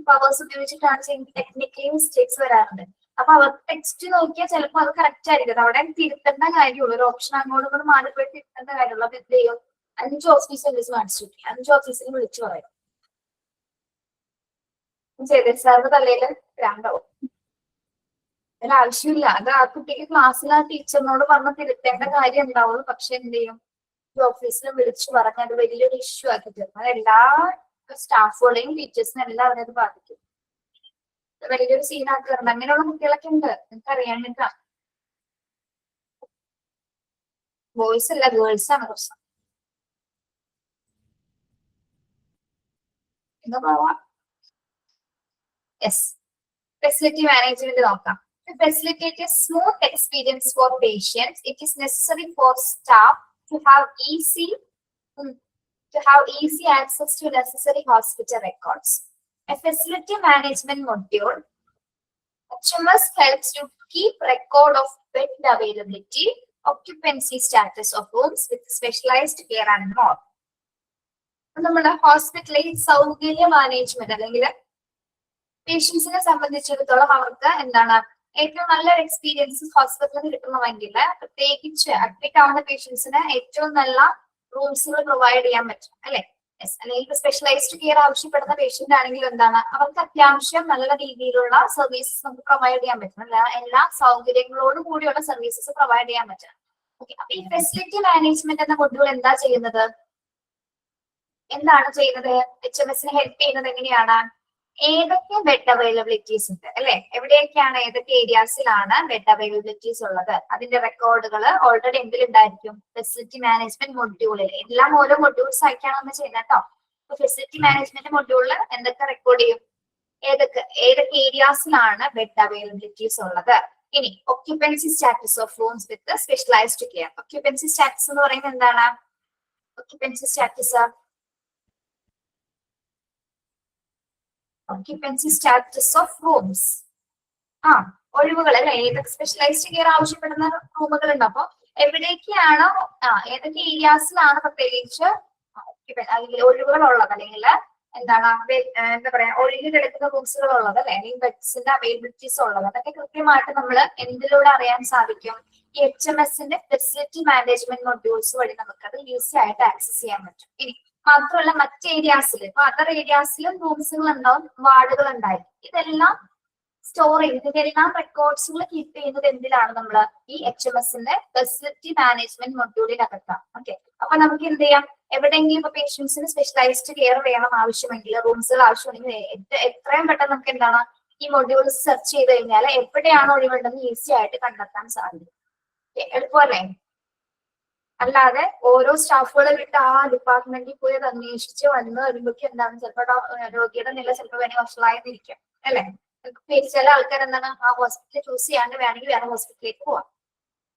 പവേഴ്സ് ഉപയോഗിച്ചിട്ടാണ് ചെയ്യുന്നത്. ടെക്നിക്കലി മിസ്റ്റേക്സ് വരാറുണ്ട്. അപ്പൊ അവർക്ക് ടെക്സ്റ്റ് നോക്കിയാൽ ചിലപ്പോൾ അത് കറക്റ്റ് ആയിരിക്കും. അവിടെ തിരുത്തേണ്ട കാര്യമുള്ളൂ. ഒരു ഓപ്ഷൻ അങ്ങോട്ടും കൂടെ മാറിപ്പോയി തിരുത്തേണ്ട കാര്യമുള്ളൂ. അപ്പൊ എന്ത് ചെയ്യും? 5 ഓഫീസിൽ കാണിച്ചു, 5 ഓഫീസിൽ വിളിച്ചു പറയും. ജയദേവ് സാറിന്റെ തലയില് ഭ്രാന്താവും. ഒരാവശ്യമില്ല. അത് ആ കുട്ടിക്ക് ക്ലാസ്സിൽ ആ ടീച്ചറിനോട് പറഞ്ഞ് തിരുത്തേണ്ട കാര്യം ഉണ്ടാവുള്ളൂ. പക്ഷെ എന്ത് ചെയ്യും? ഓഫീസിലും വിളിച്ചു പറഞ്ഞ് അത് വലിയൊരു ഇഷ്യൂ ആക്കി തീർന്നു. അത് എല്ലാ സ്റ്റാഫുകളെയും ടീച്ചേഴ്സിനും എല്ലാവരും അത് ബാധിക്കും. വലിയൊരു സീനാക്കി തരണം. അങ്ങനെയുള്ള കുട്ടികളൊക്കെ ഉണ്ട്. നിങ്ങൾക്ക് അറിയാനില്ല. ബോയ്സ് അല്ല, ഗേൾസ് ആണ് പ്രശ്നം. എന്താ പോവാ? യെസ്, ഫെസിലിറ്റി മാനേജ്മെന്റ് നോക്കാം. To facilitate a smooth experience for patients, it is necessary for staff to have easy access to necessary hospital records. A facility management module, HMS helps to keep record of bed availability, occupancy status of rooms with specialized care and more. നമ്മുടെ ഹോസ്പിറ്റലിൽ സൗകര്യ management അല്ലെങ്കിൽ പേഷ്യൻസിനെ സംബന്ധിച്ചിടത്തോളം അവർക്ക് എന്താണ് ഏറ്റവും നല്ലൊരു experience ഹോസ്പിറ്റലിൽ കിട്ടണമെങ്കിൽ പ്രത്യേകിച്ച് അഡ്മിറ്റ് ആവുന്ന പേഷ്യൻസിന് ഏറ്റവും നല്ല റൂംസുകൾ പ്രൊവൈഡ് ചെയ്യാൻ പറ്റും അല്ലെ? അല്ലെങ്കിൽ സ്പെഷ്യലൈസ്ഡ് കെയർ ആവശ്യപ്പെടുന്ന പേഷ്യന്റ് ആണെങ്കിൽ എന്താണ് അവർക്ക് അത്യാവശ്യം നല്ല രീതിയിലുള്ള സർവീസസ് നമുക്ക് പ്രൊവൈഡ് ചെയ്യാൻ പറ്റും. എല്ലാ സൗകര്യങ്ങളോടും കൂടിയുള്ള സർവീസസ് പ്രൊവൈഡ് ചെയ്യാൻ പറ്റും. ഓക്കെ, അപ്പൊ ഈ ഫെസിലിറ്റി മാനേജ്മെന്റ് എന്ന മൊഡ്യൂൾ എന്താ ചെയ്യുന്നത്? HMS ഹെൽപ്പ് ചെയ്യുന്നത് എങ്ങനെയാണ്? ഏതൊക്കെ ബെഡ് അവൈലബിലിറ്റീസ് ഉണ്ട് അല്ലെ? എവിടെയൊക്കെയാണ്, ഏതൊക്കെ ഏരിയാസിലാണ് ബെഡ് അവൈലബിലിറ്റീസ് ഉള്ളത്? അതിന്റെ റെക്കോർഡുകൾ ഓൾറെഡി എന്തിലുണ്ടായിരിക്കും? ഫെസിലിറ്റി മാനേജ്മെന്റ് മൊഡ്യൂളിൽ. എല്ലാം ഓരോ മൊഡ്യൂൾസ് ആയിട്ടാണ് നമ്മൾ ചെയ്യുന്നത് കേട്ടോ. അപ്പൊ ഫെസിലിറ്റി മാനേജ്മെന്റ് മൊഡ്യൂളിൽ എന്തൊക്കെ റെക്കോർഡ് ചെയ്യും? ഏതൊക്കെ ഏരിയാസിലാണ് ബെഡ് അവൈലബിലിറ്റീസ് ഉള്ളത്? ഇനി occupancy status of rooms with specialised care. Occupancy status എന്ന് പറയുന്നത് എന്താണ്? Occupancy status occupancy status of rooms. ഒഴിവുകൾ അല്ലെ? ഏതൊക്കെ സ്പെഷ്യലൈസ്ഡ് കെയർ ആവശ്യപ്പെടുന്ന റൂമുകൾ ഉണ്ട്. അപ്പൊ എവിടേക്കാണോ ഏതൊക്കെ ഏരിയാസിലാണ് പ്രത്യേകിച്ച് ഒഴിവുകൾ ഉള്ളത് അല്ലെങ്കിൽ എന്താണ് എന്താ പറയാ ഒഴിഞ്ഞു കിടക്കുന്ന റൂംസുകൾ ഉള്ളത് അല്ലെ? അല്ലെങ്കിൽ ബെഡ്സിന്റെ അവൈലബിലിറ്റീസ് ഉള്ളത്. അതൊക്കെ കൃത്യമായിട്ട് നമ്മൾ എന്തിലൂടെ അറിയാൻ സാധിക്കും? ഈ HMSന്റെ ഫെസിലിറ്റി മാനേജ്മെന്റ് മൊഡ്യൂൾസ് വഴി നമുക്കത് ഈസി ആയിട്ട് ആക്സസ് ചെയ്യാൻ പറ്റും. ഇനി മാത്രമല്ല മറ്റ് ഏരിയാസിൽ, ഇപ്പൊ അതർ ഏരിയാസിലും റൂംസുകൾ ഉണ്ടാവും, വാർഡുകൾ ഉണ്ടായിരിക്കും. ഇതെല്ലാം സ്റ്റോർ ചെയ്യുന്നത്, ഇതെല്ലാം റെക്കോർഡ്സുകൾ കീപ്പ് ചെയ്യുന്നത് എന്തിലാണ് നമ്മൾ ഈ HMSന്റെ ഫെസിലിറ്റി മാനേജ്മെന്റ് മൊഡ്യൂളിനകത്താണ്. ഓക്കെ, അപ്പൊ നമുക്ക് എന്ത് ചെയ്യാം, എവിടെയെങ്കിലും ഇപ്പൊ പേഷ്യൻസിന് സ്പെഷ്യലൈസ്ഡ് കെയർ വേണം ആവശ്യമെങ്കിൽ, റൂംസുകൾ ആവശ്യമെങ്കിൽ എത്രയും പെട്ടെന്ന് നമുക്ക് എന്താണ് ഈ മൊഡ്യൂൾസ് സെർച്ച് ചെയ്ത് കഴിഞ്ഞാൽ എവിടെയാണ് ഒഴിവുണ്ടെന്ന് ഈസി ആയിട്ട് കണ്ടെത്താൻ സാധിക്കും. എളുപ്പമല്ലേ? അല്ലാതെ ഓരോ സ്റ്റാഫുകളെ വിട്ട് ആ ഡിപ്പാർട്ട്മെന്റിൽ പോയി അത് അന്വേഷിച്ച് വന്ന് വരുമ്പോഴേക്കും എന്താണ് ചിലപ്പോൾ രോഗിയുടെ നില ചിലപ്പോൾ വേണമെങ്കിൽ വഷളായിരിക്കും അല്ലെ. ചില ആൾക്കാർ എന്താണ് ആ ഹോസ്പിറ്റൽ ചൂസ് ചെയ്യാണ്ട് വേണമെങ്കിൽ വേറെ ഹോസ്പിറ്റലിലേക്ക് പോവാം.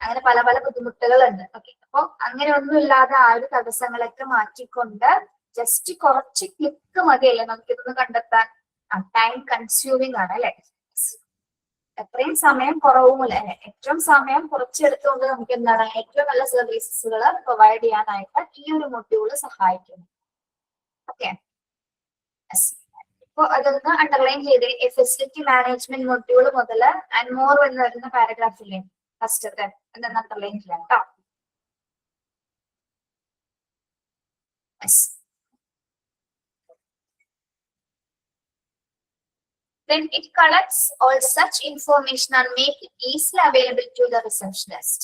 അങ്ങനെ പല പല ബുദ്ധിമുട്ടുകളുണ്ട്. ഓക്കെ, അപ്പൊ അങ്ങനെ ഒന്നും ഇല്ലാതെ ആ ഒരു തടസ്സങ്ങളൊക്കെ മാറ്റിക്കൊണ്ട് ജസ്റ്റ് കുറച്ച് ക്ലിക്ക് മതിയല്ലേ നമുക്കിതൊന്ന് കണ്ടെത്താൻ. ടൈം കൺസ്യൂമിങ് ആണ് അല്ലെ, എത്രയും സമയം കുറവുമില്ല അല്ലെ, ഏറ്റവും സമയം കുറച്ചെടുത്തുകൊണ്ട് നമുക്ക് എന്താണ് ഏറ്റവും നല്ല സർവീസസുകൾ പ്രൊവൈഡ് ചെയ്യാനായിട്ട് ഈ ഒരു മൊഡ്യൂള് സഹായിക്കുന്നു. ഓക്കെ, അപ്പൊ അതൊന്ന് അണ്ടർലൈൻ ചെയ്ത് ഫെസിലിറ്റി മാനേജ്മെന്റ് മൊഡ്യൂള് മുതൽ ആൻഡ് മോർ എന്ന് വരുന്ന പാരഗ്രാഫില്ലേ ഫസ്റ്റത്തെ അതൊന്ന് അണ്ടർലൈൻ ചെയ്യാം കേട്ടോ. Then it collects all such information and make it easily available to the receptionist.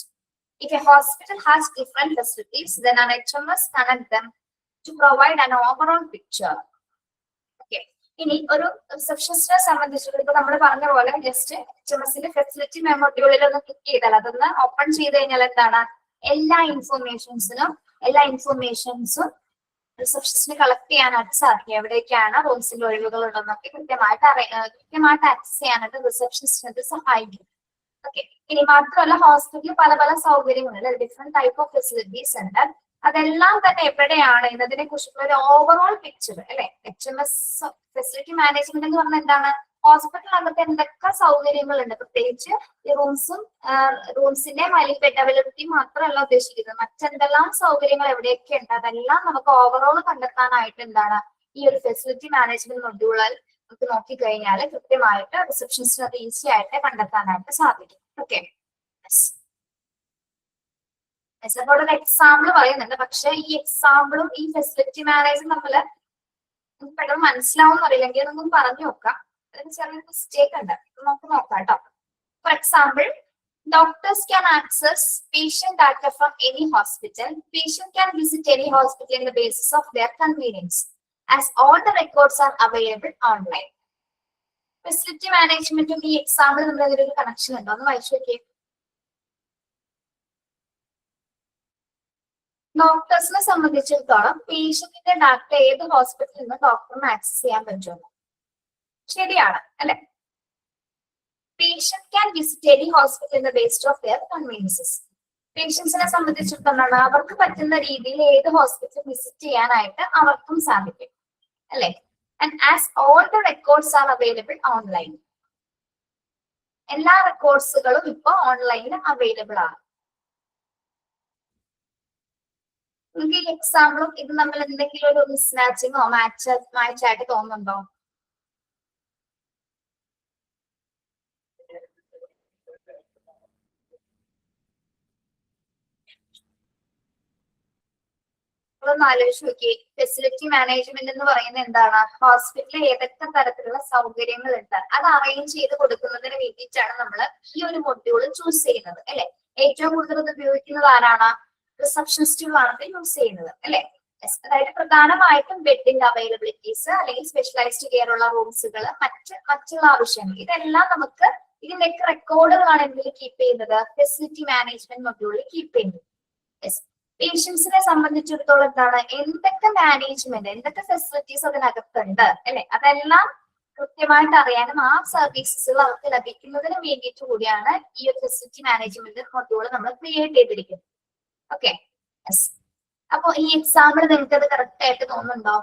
If a hospital has different facilities, then an HMS connect them to provide an overall picture. Okay. ഇനി ഒരു റിസപ്ഷനിസ്റ്റിനെ സംബന്ധിച്ചിടത്തോളം ഇപ്പൊ നമ്മൾ പറഞ്ഞ പോലെ just HMSന്റെ facility മൊഡ്യൂളിൽ ഒന്ന് click ചെയ്താൽ അതൊന്ന് ഓപ്പൺ ചെയ്ത് കഴിഞ്ഞാൽ എന്താണ് എല്ലാ ഇൻഫോർമേഷൻസും റിസപ്ഷനിസ്റ്റിന് കളക്ട് ചെയ്യാനായിട്ട് സാധിക്കും. എവിടേക്കാണ് റൂംസിന്റെ ഒഴിവുകൾ ഉണ്ടെന്നൊക്കെ കൃത്യമായിട്ട് ആക്സസ് ചെയ്യാനായിട്ട് റിസപ്ഷനിസ്റ്റിന് സഹായിക്കും. ഓക്കെ, ഇനി മാത്രമല്ല ഹോസ്പിറ്റലിൽ പല പല സൗകര്യങ്ങളുണ്ട്, ഡിഫറെന്റ് ടൈപ്പ് ഓഫ് ഫെസിലിറ്റീസ് ഉണ്ട്. അതെല്ലാം തന്നെ എവിടെയാണ് എന്നതിനെ കുറിച്ചുള്ള ഒരു ഓവറോൾ പിക്ചർ അല്ലെ. HMS ഫെസിലിറ്റി മാനേജ്മെന്റ് എന്ന് പറഞ്ഞാൽ എന്താണ്, ഹോസ്പിറ്റലിനകത്ത് എന്തൊക്കെ സൗകര്യങ്ങളുണ്ട്, പ്രത്യേകിച്ച് ഈ റൂംസിന്റെ അവൈലബിലിറ്റി മാത്രമല്ല ഉദ്ദേശിക്കുന്നത്, മറ്റെന്തെല്ലാം സൗകര്യങ്ങൾ എവിടെയൊക്കെ ഉണ്ട് അതെല്ലാം നമുക്ക് ഓവറോൾ കണ്ടെത്താനായിട്ട് എന്താണ് ഈ ഒരു ഫെസിലിറ്റി മാനേജ്മെന്റ് മൊഡ്യൂളിൽ നമുക്ക് നോക്കിക്കഴിഞ്ഞാൽ കൃത്യമായിട്ട് റിസപ്ഷനിസ്റ്റിന് അത് ഈസി ആയിട്ട് കണ്ടെത്താനായിട്ട് സാധിക്കും. ഓക്കെ, അപ്പോൾ ഒരു എക്സാമ്പിൾ പറയുന്നുണ്ട്, പക്ഷെ ഈ എക്സാമ്പിളും ഈ ഫെസിലിറ്റി മാനേജ്മെന്റ് തമ്മിൽ പെട്ടെന്ന് മനസ്സിലാവും അറിയില്ലെങ്കിൽ ഒന്നും പറഞ്ഞു നോക്കാം. അതിന് ചെറിയൊരു മിസ്റ്റേക്ക് ഉണ്ട്, നമുക്ക് നോക്കാം കേട്ടോ. For example, doctors can access patient data from any hospital. Patient can visit any hospital on the basis of their convenience, as all the records are available online. Facility management ഈ example നമ്മൾ അതിലൊരു connection ഉണ്ടോ ഒന്ന് വായിച്ചു നോക്കിയേ. ഡോക്ടേഴ്സിനെ സംബന്ധിച്ചിടത്തോളം പേഷ്യന്റിന്റെ data ഏത് ഹോസ്പിറ്റലിൽ നിന്ന് ഡോക്ടറിന് ആക്സസ് ചെയ്യാൻ പറ്റുമോ? ശരിയാണ് അല്ലെ. Patient can visit any hospital in the basis of their conveniences. പേഷ്യൻസിനെ സംബന്ധിച്ചിടത്തോളം അവർക്ക് പറ്റുന്ന രീതിയിൽ ഏത് ഹോസ്പിറ്റൽ വിസിറ്റ് ചെയ്യാനായിട്ട് അവർക്കും സാധിക്കും അല്ലെ. And as all the records are available online, എല്ലാ റെക്കോർഡ്സുകളും ഇപ്പൊ ഓൺലൈനിൽ അവൈലബിൾ ആണ്. നിങ്ങൾക്ക് ഈ എക്സാമ്പിളും ഇത് നമ്മൾ എന്തെങ്കിലും ഒരു മിസ്മാച്ചിങ്ങോ മാച്ചായിട്ട് തോന്നുന്നുണ്ടോ? ഒന്ന് ആലോചിച്ച് നോക്കി. ഫെസിലിറ്റി മാനേജ്മെന്റ് എന്ന് പറയുന്നത് എന്താണ്? ഹോസ്പിറ്റലിൽ ഏതൊക്കെ തരത്തിലുള്ള സൗകര്യങ്ങൾ ഉണ്ട് അത് അറേഞ്ച് ചെയ്ത് കൊടുക്കുന്നതിന് വേണ്ടിയിട്ടാണ് നമ്മൾ ഈ ഒരു മൊഡ്യൂൾ ചൂസ് ചെയ്യുന്നത് അല്ലെ. ഏറ്റവും കൂടുതൽ ഇത് ഉപയോഗിക്കുന്നത് ആരാണ്? റിസപ്ഷനിസ്റ്റുകളാണ് യൂസ് ചെയ്യുന്നത് അല്ലെ. അതായത് പ്രധാനമായിട്ടും ബെഡിന്റെ അവൈലബിലിറ്റീസ് അല്ലെങ്കിൽ സ്പെഷ്യലൈസ്ഡ് കെയർ ഉള്ള റൂംസുകൾ, മറ്റുള്ള ആവശ്യങ്ങൾ, ഇതെല്ലാം നമുക്ക് ഇതിന്റെയൊക്കെ റെക്കോർഡുകളാണ് എന്തിൽ കീപ്പ് ചെയ്യുന്നത്? ഫെസിലിറ്റി മാനേജ്മെന്റ് മൊഡ്യൂളിൽ കീപ്പ് ചെയ്യുന്നത്. പേഷ്യൻസിനെ സംബന്ധിച്ചിടത്തോളം എന്താണ്, എന്തൊക്കെ മാനേജ്മെന്റ്, എന്തൊക്കെ ഫെസിലിറ്റീസ് അതിനകത്തുണ്ട് അല്ലെ, അതെല്ലാം കൃത്യമായിട്ട് അറിയാനും ആ സർവീസസുകൾ അവർക്ക് ലഭിക്കുന്നതിന് വേണ്ടിയിട്ട് കൂടിയാണ് ഈ ഒരു ഫെസിലിറ്റി മാനേജ്മെന്റ് മൊഡ്യൂൾ നമ്മൾ ക്രിയേറ്റ് ചെയ്തിരിക്കുന്നത്. ഓക്കെ, അപ്പൊ ഈ എക്സാമ്പിൾ നിങ്ങൾക്ക് അത് കറക്റ്റ് ആയിട്ട് തോന്നുന്നുണ്ടോ?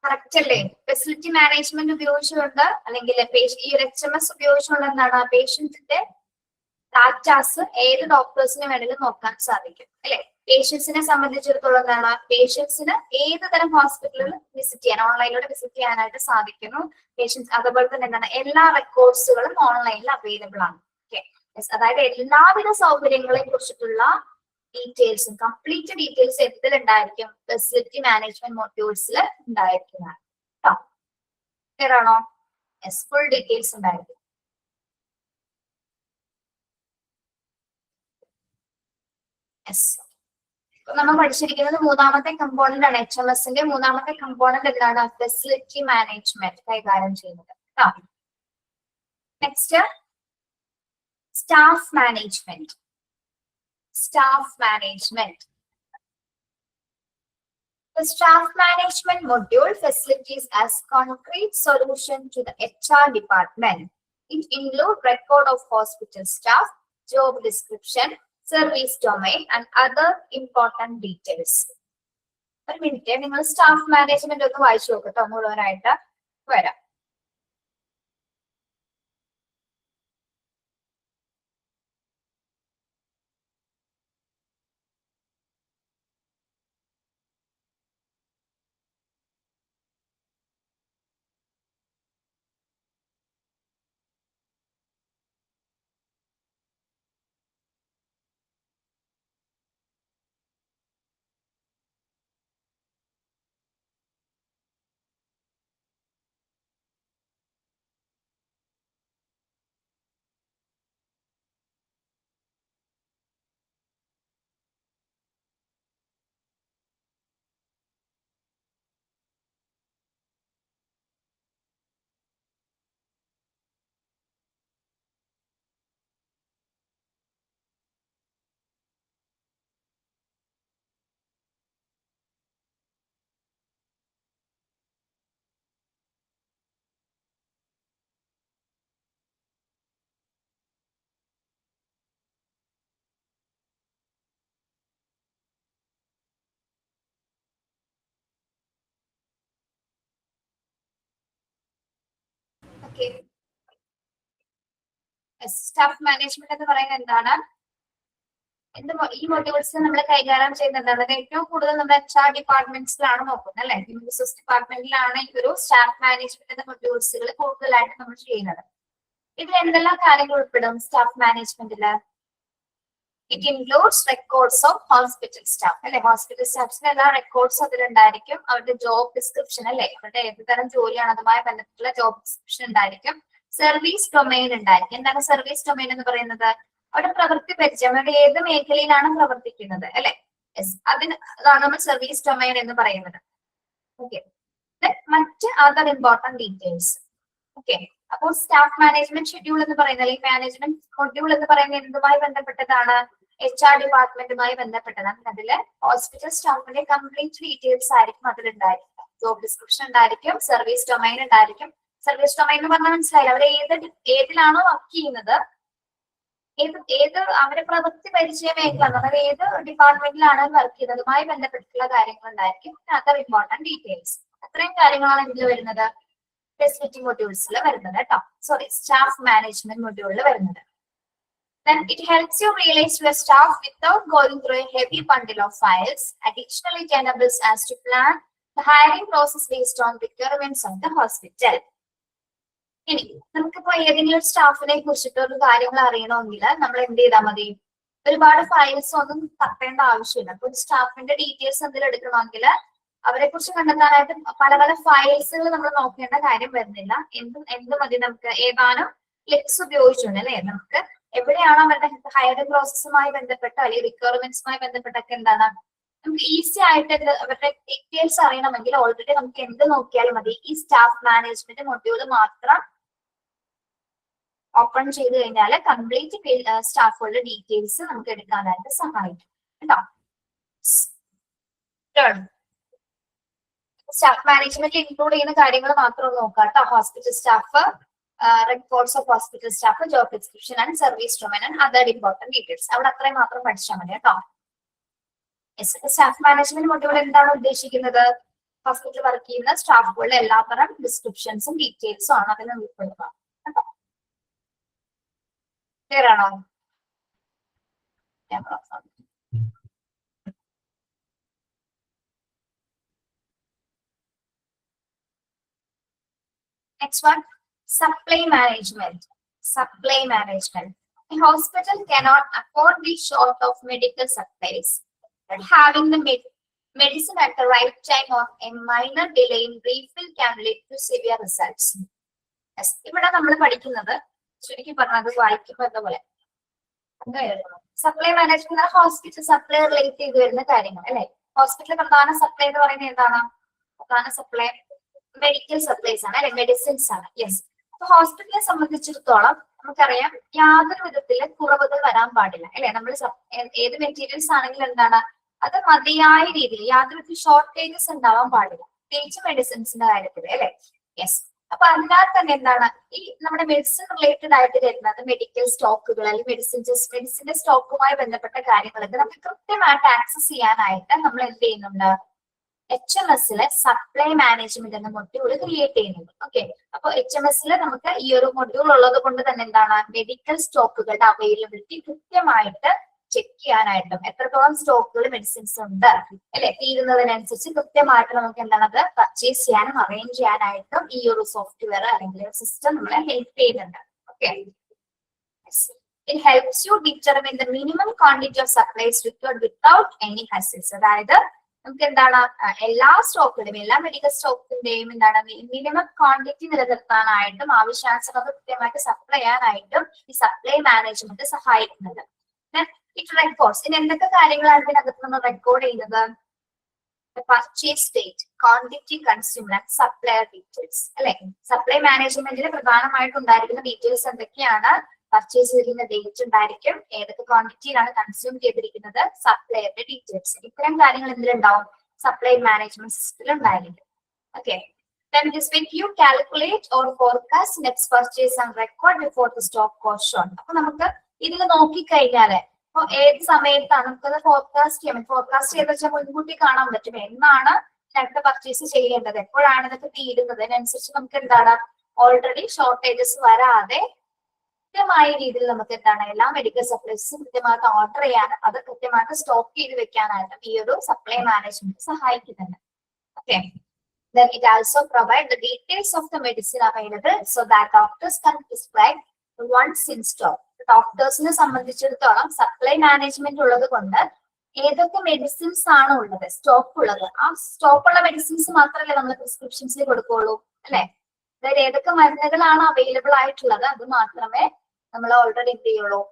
കറക്റ്റ് അല്ലേ? ഫെസിലിറ്റി മാനേജ്മെന്റ് ഉപയോഗിച്ചുകൊണ്ട് അല്ലെങ്കിൽ ഈ ഒരു HMS ഉപയോഗിച്ചുകൊണ്ട് എന്താണ് പേഷ്യന്റിന്റെ ഡാറ്റാസ് ഏത് ഡോക്ടേഴ്സിന് വേണമെങ്കിലും നോക്കാൻ സാധിക്കും അല്ലെ. പേഷ്യൻസിനെ സംബന്ധിച്ചിടത്തോളം എന്താണ്, പേഷ്യൻസിന് ഏത് തരം ഹോസ്പിറ്റലുകൾ വിസിറ്റ് ചെയ്യാൻ ഓൺലൈനിലൂടെ വിസിറ്റ് ചെയ്യാനായിട്ട് സാധിക്കുന്നു. പേഷ്യൻസ് അതുപോലെ തന്നെ എന്താണ് എല്ലാ റെക്കോർഡ്സുകളും ഓൺലൈനിൽ അവൈലബിൾ ആണ്. ഓക്കെ, അതായത് എല്ലാവിധ സൗകര്യങ്ങളെ കുറിച്ചിട്ടുള്ള ഡീറ്റെയിൽസും കംപ്ലീറ്റ് ഡീറ്റെയിൽസ് എന്തിലുണ്ടായിരിക്കും? ഫെസിലിറ്റി മാനേജ്മെന്റ് മൊഡ്യൂൾസിൽ ഉണ്ടായിരിക്കുന്നതാണ്. ക്ലിയർ ആണോ? യെസ്, ഫുൾ ഡീറ്റെയിൽസ് ഉണ്ടായിരിക്കും. യെസ്, നമ്മൾ പഠിച്ചിരിക്കുന്നത് മൂന്നാമത്തെ കമ്പോണന്റ് ആണ്. HMSന്റെ മൂന്നാമത്തെ കമ്പോണന്റ് എന്താണ്? ഫെസിലിറ്റി മാനേജ്മെന്റ് കൈകാര്യം ചെയ്യുന്നത്. Next staff management. Staff management. The staff management module facilitates as concrete solution to the HR department. It includes record of hospital staff, job description, service domain, and other important details. ഒരു minute, നിങ്ങൾ staff management ഒന്ന് വായിച്ചു നോക്കട്ടോ, മുഴുവനായിട്ട് വരാം. Staff management എന്ന് പറയുന്നത് എന്താണ്? ഈ മൊഡ്യൂൾസ് നമ്മൾ കൈകാര്യം ചെയ്യുന്നത് എന്താണ്? ഏറ്റവും കൂടുതൽ നമ്മുടെ HR ഡിപ്പാർട്ട്മെന്റ്സിലാണ് നോക്കുന്നത് അല്ലെ. ഹ്യൂമൻ റിസോഴ്സ് ഡിപ്പാർട്ട്മെന്റിലാണ് ഈ ഒരു സ്റ്റാഫ് മാനേജ്മെന്റ് എന്ന മൊഡ്യൂൾസുകൾ കൂടുതലായിട്ട് നമ്മൾ ചെയ്യുന്നത്. ഇതിൽ എന്തെല്ലാം കാര്യങ്ങൾ ഉൾപ്പെടും സ്റ്റാഫ് മാനേജ്മെന്റില്? It includes records of hospital staff അല്ലെ. ഹോസ്പിറ്റൽ സ്റ്റാഫ്സിന് എല്ലാ റെക്കോർഡ്സും അതിലുണ്ടായിരിക്കും. അവരുടെ ജോബ് ഡിസ്ക്രിപ്ഷൻ അല്ലെ, അവരുടെ ഏത് തരം ജോലിയാണ് അതുമായി ബന്ധപ്പെട്ടുള്ള ജോബ് ഡിസ്ക്രിപ്ഷൻ ഉണ്ടായിരിക്കും. സർവീസ് ഡൊമൈൻ ഉണ്ടായിരിക്കും. എന്താണ് സർവീസ് ഡൊമൈൻ എന്ന് പറയുന്നത്? അവിടെ പ്രവൃത്തി പരിചയം, അവരുടെ ഏത് മേഖലയിലാണ് പ്രവർത്തിക്കുന്നത് അല്ലെ. അതാണ് നമ്മൾ സർവീസ് ഡൊമൈൻ എന്ന് പറയുന്നത്. ഓക്കെ, മറ്റ് അതർ ഇമ്പോർട്ടന്റ് ഡീറ്റെയിൽസ്. ഓക്കെ, അപ്പോൾ സ്റ്റാഫ് മാനേജ്മെന്റ് ഷെഡ്യൂൾ എന്ന് പറയുന്നത് അല്ലെങ്കിൽ മാനേജ്മെന്റ് മൊഡ്യൂൾ എന്ന് പറയുന്നത് എന്തുമായി ബന്ധപ്പെട്ടതാണ്? HR ഡിപ്പാർട്ട്മെന്റുമായി ബന്ധപ്പെട്ടതാണ്. അതില് ഹോസ്പിറ്റൽ സ്റ്റാഫിന്റെ കംപ്ലീറ്റ് ഡീറ്റെയിൽസ് ആയിരിക്കും അതിലുണ്ടായിരിക്കും. ജോബ് ഡിസ്ക്രിപ്ഷൻ ഉണ്ടായിരിക്കും, സർവീസ് ഡൊമൈൻ ഉണ്ടായിരിക്കും. സർവീസ് ഡൊമൈൻ എന്ന് പറഞ്ഞാൽ മനസ്സിലായില്ല, അവർ ഏതിലാണോ വർക്ക് ചെയ്യുന്നത്, ഏത് അവരെ പ്രവൃത്തി പരിചയ മേഖല, അതായത് ഏത് ഡിപ്പാർട്ട്മെന്റിലാണ് വർക്ക് ചെയ്യുന്നത് അതുമായി ബന്ധപ്പെട്ടിട്ടുള്ള കാര്യങ്ങൾ ഉണ്ടായിരിക്കും. Other important details. അത്രയും കാര്യങ്ങളാണ് ഇതിൽ വരുന്നത്, ഫെസിലിറ്റി മൊഡ്യൂൾസിൽ വരുന്നത് കേട്ടോ. സോറി, സ്റ്റാഫ് മാനേജ്മെന്റ് മൊഡ്യൂളിൽ വരുന്നത്. Then it helps you realize your staff without going through a heavy bundle of files. Additionally, it enables us to plan the hiring process based on requirements of the hospital. ഇനി നമുക്കിപ്പോ ഏതെങ്കിലും സ്റ്റാഫിനെ കുറിച്ചിട്ട് ഒരു കാര്യങ്ങൾ അറിയണമെങ്കിൽ നമ്മൾ എന്ത് ചെയ്താൽ മതി? ഒരുപാട് ഫയൽസ് ഒന്നും തപ്പേണ്ട ആവശ്യമില്ല. അപ്പൊ ഒരു സ്റ്റാഫിന്റെ ഡീറ്റെയിൽസ് എന്തെങ്കിലും എടുക്കണമെങ്കിൽ അവരെ കുറിച്ച് കണ്ടെത്താനായിട്ട് പല പല ഫയൽസുകൾ നമ്മൾ നോക്കേണ്ട കാര്യം വരുന്നില്ല. എന്ത് മതി നമുക്ക്? ഏതാനും ക്ലിക്സ് ഉപയോഗിച്ചുകൊണ്ട് അല്ലെ, നമുക്ക് എവിടെയാണോ അവരുടെ ഹയറിംഗ് പ്രോസസ്സുമായി ബന്ധപ്പെട്ട് അല്ലെങ്കിൽ റിക്വയർമെന്റ്സുമായി ബന്ധപ്പെട്ടൊക്കെ എന്താണ് നമുക്ക് ഈസി ആയിട്ട് അവരുടെ ഡീറ്റെയിൽസ് അറിയണമെങ്കിൽ ഓൾറെഡി നമുക്ക് എന്ത് നോക്കിയാലും മതി, ഈ സ്റ്റാഫ് മാനേജ്മെന്റ് മൊഡ്യൂൾ മാത്രം ഓപ്പൺ ചെയ്ത് കഴിഞ്ഞാൽ കംപ്ലീറ്റ് സ്റ്റാഫുകളുടെ ഡീറ്റെയിൽസ് നമുക്ക് എടുക്കാനായിട്ട് സഹായിക്കും കേട്ടോ. സ്റ്റാഫ് മാനേജ്മെന്റ് ഇൻക്ലൂഡ് ചെയ്യുന്ന കാര്യങ്ങൾ മാത്രം നോക്കാം കേട്ടോ. Hospital staff, records of hospital staff, job description and service domain and other important details. അവിടെ അത്രയും മാത്രം പഠിച്ചാൽ മതി കേട്ടോ. സ്റ്റാഫ് മാനേജ്മെന്റ് മൊഡ്യൂൾ എന്താണ് ഉദ്ദേശിക്കുന്നത്? ഹോസ്പിറ്റലിൽ വർക്ക് ചെയ്യുന്ന സ്റ്റാഫുകളുടെ എല്ലാത്തരം ഡിസ്ക്രിപ്ഷൻസും ഡീറ്റെയിൽസും ആണ് അതിൽ ഉൾപ്പെടുത്തുക കേട്ടോ. ക്ലിയർ ആണോ? Next one. Supply management. Supply management. A hospital cannot afford the short of medical supplies, but having the Medicine at the right time or a minor delay in refill can lead to severe results. Yes. ഇവിടെ നമ്മൾ പഠിക്കുന്നത് ശരിക്കും പറഞ്ഞത് വായിക്കുമ്പോൾ എന്താ പോലെ supply management hospital supply relate ചെയ്ത് വരുന്ന കാര്യങ്ങൾ അല്ലെ. ഹോസ്പിറ്റലിൽ പ്രധാന സപ്ലൈ എന്ന് പറയുന്നത് എന്താണ്? പ്രധാന സപ്ലൈ മെഡിക്കൽ സപ്ലൈസ് ആണ് അല്ലെ, മെഡിസിൻസ് ആണ്. യെസ്. അപ്പൊ ഹോസ്പിറ്റലിനെ സംബന്ധിച്ചിടത്തോളം നമുക്കറിയാം യാതൊരു വിധത്തില് കുറവുകൾ വരാൻ പാടില്ല അല്ലെ. നമ്മൾ ഏത് മെറ്റീരിയൽസ് ആണെങ്കിലും എന്താണ് അത് മതിയായ രീതിയിൽ യാതൊരു ഷോർട്ടേജസ് ഉണ്ടാവാൻ പാടില്ല, പ്രത്യേകിച്ച് മെഡിസിൻസിന്റെ കാര്യത്തിൽ അല്ലെ. യെസ്. അപ്പൊ അതിനാൽ തന്നെ എന്താണ് ഈ നമ്മുടെ മെഡിസിൻ റിലേറ്റഡ് ആയിട്ട് വരുന്നത് മെഡിക്കൽ സ്റ്റോക്കുകൾ അല്ലെങ്കിൽ മെഡിസിന്റെ സ്റ്റോക്കുമായി ബന്ധപ്പെട്ട കാര്യങ്ങളൊക്കെ നമുക്ക് കൃത്യമായിട്ട് ആക്സസ് ചെയ്യാനായിട്ട് നമ്മൾ എന്ത് ചെയ്യുന്നുണ്ട്? HMS-ലെ സപ്ലൈ മാനേജ്മെന്റ് എന്ന മൊഡ്യൂൾ ക്രിയേറ്റ് ചെയ്യുന്നുണ്ട്. ഓക്കെ. അപ്പൊ HMS-ല് നമുക്ക് ഈ ഒരു മൊഡ്യൂൾ ഉള്ളത് കൊണ്ട് തന്നെ എന്താണ് മെഡിക്കൽ സ്റ്റോക്കുകളുടെ അവൈലബിലിറ്റി കൃത്യമായിട്ട് ചെക്ക് ചെയ്യാനായിട്ടും എത്രത്തോളം സ്റ്റോക്കുകൾ മെഡിസിൻസ് ഉണ്ട് അല്ലെ തീരുന്നതിനനുസരിച്ച് കൃത്യമായിട്ട് നമുക്ക് എന്താണ് അത് പർച്ചേസ് ചെയ്യാനും അറേഞ്ച് ചെയ്യാനായിട്ടും ഈ ഒരു സോഫ്റ്റ്വെയർ അല്ലെങ്കിൽ സിസ്റ്റം നമ്മളെ ഹെൽപ്പ് ചെയ്യുന്നുണ്ട്. Okay. It helps you determine the minimum quantity of supplies required without any hassles. അതായത് നമുക്ക് എന്താണ് എല്ലാ സ്റ്റോക്കിലും എല്ലാ മെഡിക്കൽ സ്റ്റോക്കിന്റെയും എന്താണ് മിനിമം ക്വാണ്ടിറ്റി നിലനിർത്താനായിട്ടും ആവശ്യാനുസരണം കൃത്യമായിട്ട് സപ്ലൈ ചെയ്യാനായിട്ടും ഈ സപ്ലൈ മാനേജ്മെന്റ് സഹായിക്കുന്നത്. ഇറ്റ് റെക്കോർഡ്സ് ഇനി എന്തൊക്കെ കാര്യങ്ങളാണ് ഇതിനകത്ത് നമ്മൾ റെക്കോർഡ് ചെയ്യുന്നത്? Purchase date, quantity, consumer and supplier details അല്ലെ. സപ്ലൈ മാനേജ്മെന്റിൽ പ്രധാനമായിട്ട് ഉണ്ടായിരിക്കുന്ന ഡീറ്റെയിൽസ് എന്തൊക്കെയാണ്? പർച്ചേസ് ചെയ്തിരിക്കുന്ന ഡേറ്റ് ഉണ്ടായിരിക്കും, ഏതൊക്കെ ക്വാണ്ടിറ്റിയിലാണ് കൺസ്യൂം ചെയ്തിരിക്കുന്നത്, സപ്ലയറുടെ ഡീറ്റെയിൽസ്. ഇത്തരം കാര്യങ്ങൾ എന്തിലുണ്ടാവും? സപ്ലൈ മാനേജ്മെന്റ് സിസ്റ്റത്തിൽ ഉണ്ടായിരിക്കും. Okay. Then this will you calculate or forecast next purchase and record before the stock goes short. അപ്പൊ നമുക്ക് ഇതിൽ നോക്കിക്കഴിഞ്ഞാല് അപ്പൊ ഏത് സമയത്താണ് നമുക്കത് ഫോർകാസ്റ്റ് ചെയ്യാൻ പറ്റും? ഫോർകാസ്റ്റ് ചെയ്ത് വെച്ചാൽ മുൻകൂട്ടി കാണാൻ പറ്റും എന്നാണ് അടുത്ത പർച്ചേസ് ചെയ്യേണ്ടത്, എപ്പോഴാണ് ഇതൊക്കെ തീരുന്നത്. അതിനനുസരിച്ച് നമുക്ക് എന്താണ് ഓൾറെഡി ഷോർട്ടേജസ് വരാതെ കൃത്യമായ രീതിയിൽ നമുക്ക് എന്താണ് എല്ലാ മെഡിക്കൽ സപ്ലൈസും കൃത്യമായിട്ട് ഓർഡർ ചെയ്യാനും അത് കൃത്യമായിട്ട് സ്റ്റോക്ക് ചെയ്ത് വെക്കാനായിട്ടും ഈ ഒരു സപ്ലൈ മാനേജ്മെന്റ് സഹായിക്കുന്നുണ്ട്. Okay. Then it also provides the details of the medicine available so that doctors can prescribe once in stock. ഡോക്ടേഴ്സിനെ സംബന്ധിച്ചിടത്തോളം സപ്ലൈ മാനേജ്മെന്റ് ഉള്ളത് കൊണ്ട് ഏതൊക്കെ മെഡിസിൻസ് ആണ് ഉള്ളത്, സ്റ്റോക്ക് ഉള്ളത്, ആ സ്റ്റോക്ക് ഉള്ള മെഡിസിൻസ് മാത്രമല്ലേ നമ്മൾ പ്രിസ്ക്രിപ്ഷൻസിൽ കൊടുക്കുകയുള്ളൂ അല്ലെ. അതായത് ഏതൊക്കെ മരുന്നുകളാണ് അവൈലബിൾ ആയിട്ടുള്ളത് അത് മാത്രമേ നമ്മൾ ഓൾറെഡി എന്ത് ചെയ്യുള്ളൂ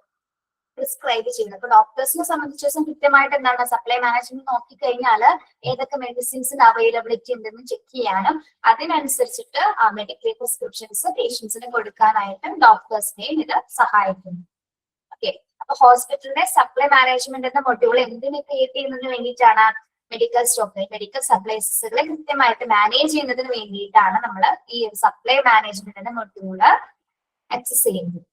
പ്രിസ്ക്രൈബ് ചെയ്യുന്നത്. അപ്പൊ ഡോക്ടേഴ്സിനെ സംബന്ധിച്ചിടത്തോളം കൃത്യമായിട്ട് എന്താണ് സപ്ലൈ മാനേജ്മെന്റ് നോക്കിക്കഴിഞ്ഞാൽ ഏതൊക്കെ മെഡിസിൻസിന്റെ അവൈലബിലിറ്റി ഉണ്ടെന്ന് ചെക്ക് ചെയ്യാനും അതിനനുസരിച്ചിട്ട് ആ മെഡിക്കൽ പ്രിസ്ക്രിപ്ഷൻസ് പേഷ്യൻസിന് കൊടുക്കാനായിട്ടും ഡോക്ടേഴ്സിനെയും ഇത് സഹായിക്കുന്നു. ഓക്കെ. അപ്പൊ ഹോസ്പിറ്റലിന്റെ സപ്ലൈ മാനേജ്മെന്റ് എന്ന മൊഡ്യൂൾ എന്തിനു ക്രിയേറ്റ് ചെയ്യുന്നതിന് വേണ്ടിയിട്ടാണ്? മെഡിക്കൽ സ്റ്റോക്ക്, മെഡിക്കൽ സപ്ലൈസുകളെ കൃത്യമായിട്ട് മാനേജ് ചെയ്യുന്നതിന് വേണ്ടിയിട്ടാണ് നമ്മൾ ഈ സപ്ലൈ മാനേജ്മെന്റ് എന്ന മൊഡ്യൂള് ആക്സസ് ചെയ്യുന്നത്.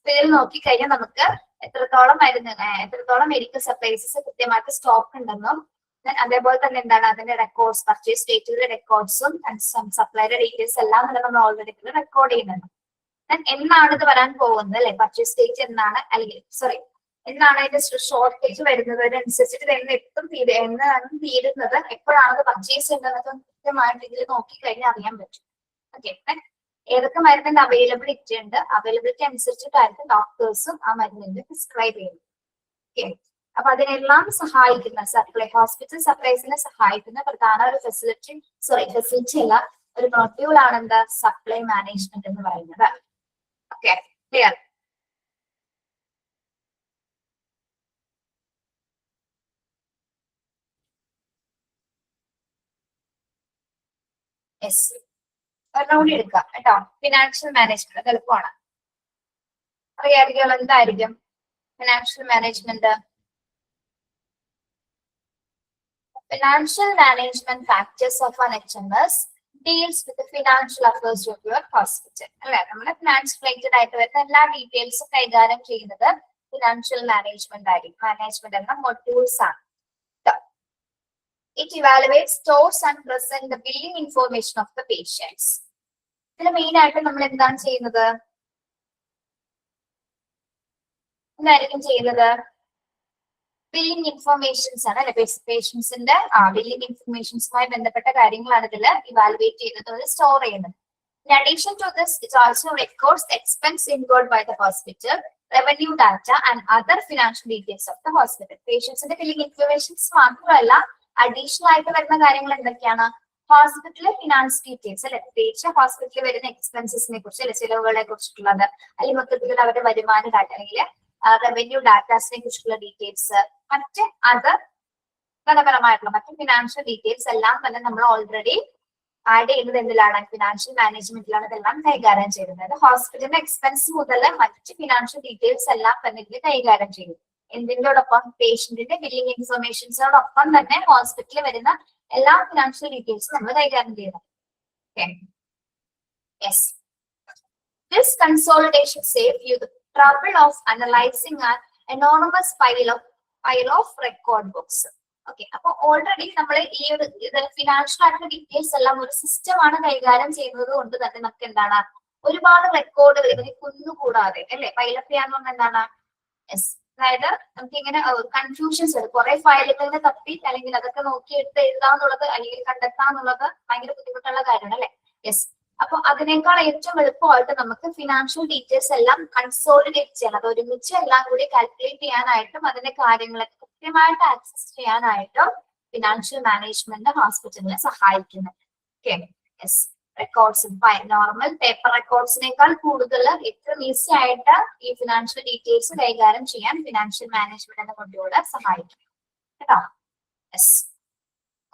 ഇതിൽ നോക്കിക്കഴിഞ്ഞാൽ നമുക്ക് എത്രത്തോളം മെഡിക്കൽ സപ്ലൈസസ് കൃത്യമായിട്ട് സ്റ്റോക്ക് ഉണ്ടെന്നും അതേപോലെ തന്നെ എന്താണ് അതിന്റെ റെക്കോർഡ്സ്, പർച്ചേസ് ഡേറ്റിലെ റെക്കോർഡ്സും സപ്ലൈയുടെ ഡീറ്റെയിൽസ് എല്ലാം തന്നെ നമ്മൾ ഓൾറെഡി റെക്കോർഡ് ചെയ്യുന്നുണ്ട്. എന്നാണ് ഇത് വരാൻ പോകുന്നത് അല്ലെ, പർച്ചേസ് ഡേറ്റ് എന്നാണ്, അല്ലെങ്കിൽ എന്നാണ് അതിന്റെ ഷോർട്ടേജ് വരുന്നത്, അതിനനുസരിച്ചിട്ട് എന്നാണ് തീരുന്നത്, എപ്പോഴാണ് അത് പർച്ചേസ് ചെയ്യുന്നതൊക്കെ കൃത്യമായിട്ട് ഇതിൽ നോക്കിക്കഴിഞ്ഞാൽ അറിയാൻ പറ്റും. ഓക്കെ. ഏതൊക്കെ മരുന്നിന്റെ അവൈലബിലിറ്റി ഉണ്ട്, അവൈലബിലിറ്റി അനുസരിച്ചിട്ടായിരിക്കും ഡോക്ടേഴ്സും ആ മരുന്നിന്റെ പ്രിസ്ക്രൈബ് ചെയ്യുന്നത്. ഓക്കെ. അപ്പൊ അതിനെല്ലാം സഹായിക്കുന്ന ഹോസ്പിറ്റൽ സപ്ലൈസിനെ സഹായിക്കുന്ന പ്രധാന ഒരു ഫെസിലിറ്റി അല്ല ഒരു മൊഡ്യൂൾ ആണ് എന്താ സപ്ലൈ മാനേജ്മെന്റ് എന്ന് പറയുന്നത്. ഓക്കെ. ക്ലിയർ? യെസ്. ഒരെണ്ണം എടുക്കാം കേട്ടോ. ഫിനാൻഷ്യൽ മാനേജ്മെന്റ് അത് എളുപ്പമാണ്, അറിയാമായിരിക്കും എന്തായിരിക്കും financial management. Financial management factors of an HMS deals with the financial affairs of your hospital. അല്ലെ, നമ്മുടെ ഫിനാൻസ് റിലേറ്റഡ് ആയിട്ട് വരുന്ന എല്ലാ ഡീറ്റെയിൽസും കൈകാര്യം ചെയ്യുന്നത് ഫിനാൻഷ്യൽ മാനേജ്മെന്റ് ആയിരിക്കും. മാനേജ്മെന്റ് എന്ന മൊഡ്യൂൾസ് ആണ്. It evaluates, stores and presents the billing information of the patients. ഇതിൽ മെയിൻ ആയിട്ട് നമ്മൾ എന്താണ് ചെയ്യുന്നത്? എന്തായിരിക്കും ചെയ്യുന്നത്? ബില്ലിംഗ് ഇൻഫർമേഷൻസ് ആണ് അല്ലെ. പേഷ്യൻസിന്റെ ബില്ലിംഗ് ഇൻഫർമേഷൻസുമായി ബന്ധപ്പെട്ട കാര്യങ്ങളാണ് ഇതിൽ ഇവാലുവേറ്റ് ചെയ്യുന്നത്, സ്റ്റോർ ചെയ്യുന്നത്. In addition to this, it also records expense incurred by the hospital, revenue data and other financial details of the hospital. പേഷ്യൻസിന്റെ ബില്ലിംഗ് ഇൻഫർമേഷൻസ് മാത്രമല്ല അഡീഷണൽ ആയിട്ട് വരുന്ന കാര്യങ്ങൾ എന്തൊക്കെയാണ്? ഹോസ്പിറ്റലിലെ ഫിനാൻസ് ഡീറ്റെയിൽസ് അല്ലെ, പ്രത്യേകിച്ച് ഹോസ്പിറ്റലിൽ വരുന്ന എക്സ്പെൻസസിനെ കുറിച്ച് അല്ലെ, ചിലവുകളെ കുറിച്ചിട്ടുള്ളത്, അല്ലെങ്കിൽ മൊത്തത്തിൽ അവരുടെ വരുമാന ഡാറ്റ അല്ലെങ്കിൽ റവന്യൂ ഡാറ്റാസിനെ കുറിച്ചുള്ള ഡീറ്റെയിൽസ്, മറ്റ് അതർ ധനപരമായിട്ടുള്ള മറ്റ് ഫിനാൻഷ്യൽ ഡീറ്റെയിൽസ് എല്ലാം തന്നെ നമ്മൾ ഓൾറെഡി ആഡ് ചെയ്യുന്നത് എന്തിലാണ്? ഫിനാൻഷ്യൽ മാനേജ്മെന്റിലാണ് ഇതെല്ലാം കൈകാര്യം ചെയ്യുന്നത്. ഹോസ്പിറ്റലിന്റെ എക്സ്പെൻസ് മുതൽ മറ്റ് ഫിനാൻഷ്യൽ ഡീറ്റെയിൽസ് എല്ലാം തന്നെ ഇതിൽ കൈകാര്യം ചെയ്യും. എന്തിനോടൊപ്പം? പേഷ്യന്റിന്റെ ബില്ലിംഗ് ഇൻഫർമേഷൻസോടൊപ്പം തന്നെ ഹോസ്പിറ്റലിൽ വരുന്ന എല്ലാ ഫിനാൻഷ്യൽ ഡീറ്റെയിൽസും നമ്മൾ കൈകാര്യം ചെയ്യുന്നത്. Yes, this consolidation save you the trouble of analyzing an enormous pile of record books. Okay, അപ്പൊ ഓൾറെഡി നമ്മൾ ഈ ഒരു ഫിനാൻഷ്യൽ ആയിട്ടുള്ള ഡീറ്റെയിൽസ് എല്ലാം ഒരു സിസ്റ്റം ആണ് കൈകാര്യം ചെയ്യുന്നത് കൊണ്ട് തന്നെ നമുക്ക് എന്താണ് ഒരുപാട് റെക്കോർഡുകൾ ഇതിന് കുന്നുകൂടാതെ അല്ലെ പൈലപ്പ് ചെയ്യാന്ന് പറഞ്ഞാൽ എന്താണ്? യെസ്, അതായത് നമുക്ക് ഇങ്ങനെ കൺഫ്യൂഷൻസ് വരും. കുറെ ഫയലുകളിനെ തപ്പി അല്ലെങ്കിൽ അതൊക്കെ നോക്കിയെടുത്ത് എഴുതാന്നുള്ളത് അല്ലെങ്കിൽ കണ്ടെത്താന്നുള്ളത് ഭയങ്കര ബുദ്ധിമുട്ടുള്ള കാര്യമാണ് അല്ലെ. യെസ്, അപ്പൊ അതിനേക്കാൾ ഏറ്റവും എളുപ്പമായിട്ട് നമുക്ക് ഫിനാൻഷ്യൽ ഡീറ്റെയിൽസ് എല്ലാം കൺസോളിഡേറ്റ് ചെയ്യാൻ, അത് ഒരുമിച്ച് എല്ലാം കൂടി കാൽക്കുലേറ്റ് ചെയ്യാനായിട്ടും അതിന്റെ കാര്യങ്ങളൊക്കെ കൃത്യമായിട്ട് ആക്സസ് ചെയ്യാനായിട്ടും ഫിനാൻഷ്യൽ മാനേജ്മെന്റ് ഹോസ്പിറ്റലിനെ സഹായിക്കുന്നുണ്ട്. Okay, yes, records normal paper റെക്കോർഡ്സിനേക്കാൾ കൂടുതൽ ഏറ്റവും ഈസി ആയിട്ട് ഈ ഫിനാൻഷ്യൽ ഡീറ്റെയിൽസ് കൈകാര്യം ചെയ്യാൻ ഫിനാൻഷ്യൽ മാനേജ്മെന്റ് എന്ന മൊഡ്യൂൾ സഹായിക്കും കേട്ടോ. യെസ്,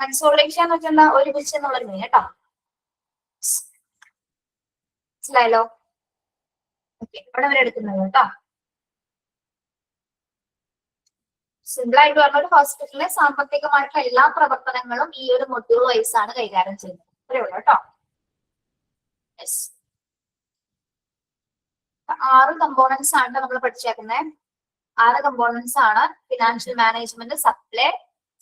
കൺസോളിഡേഷൻ എന്ന് വെച്ചാൽ ഒരുമിച്ച് എന്നുള്ളത് മീൻ കേട്ടോ. മനസ്സിലായല്ലോ? ഓക്കെ, ഇവിടെ വരെ എടുക്കുന്നത് കേട്ടോ. സിമ്പിൾ ആയിട്ട് പറഞ്ഞ ഒരു ഹോസ്പിറ്റലിലെ സാമ്പത്തികമായിട്ടുള്ള എല്ലാ പ്രവർത്തനങ്ങളും ഈ ഒരു മൊഡ്യൂൾ വൈസ് ആണ് കൈകാര്യം ചെയ്യുന്നത്. ഇത്രയേ ഉള്ളൂ കേട്ടോ. യെസ്, 6 കമ്പോണൻസ് ആണ് നമ്മൾ പഠിച്ചേക്കുന്നത്. 6 കമ്പോണൻസ് ആണ്: financial management, supply,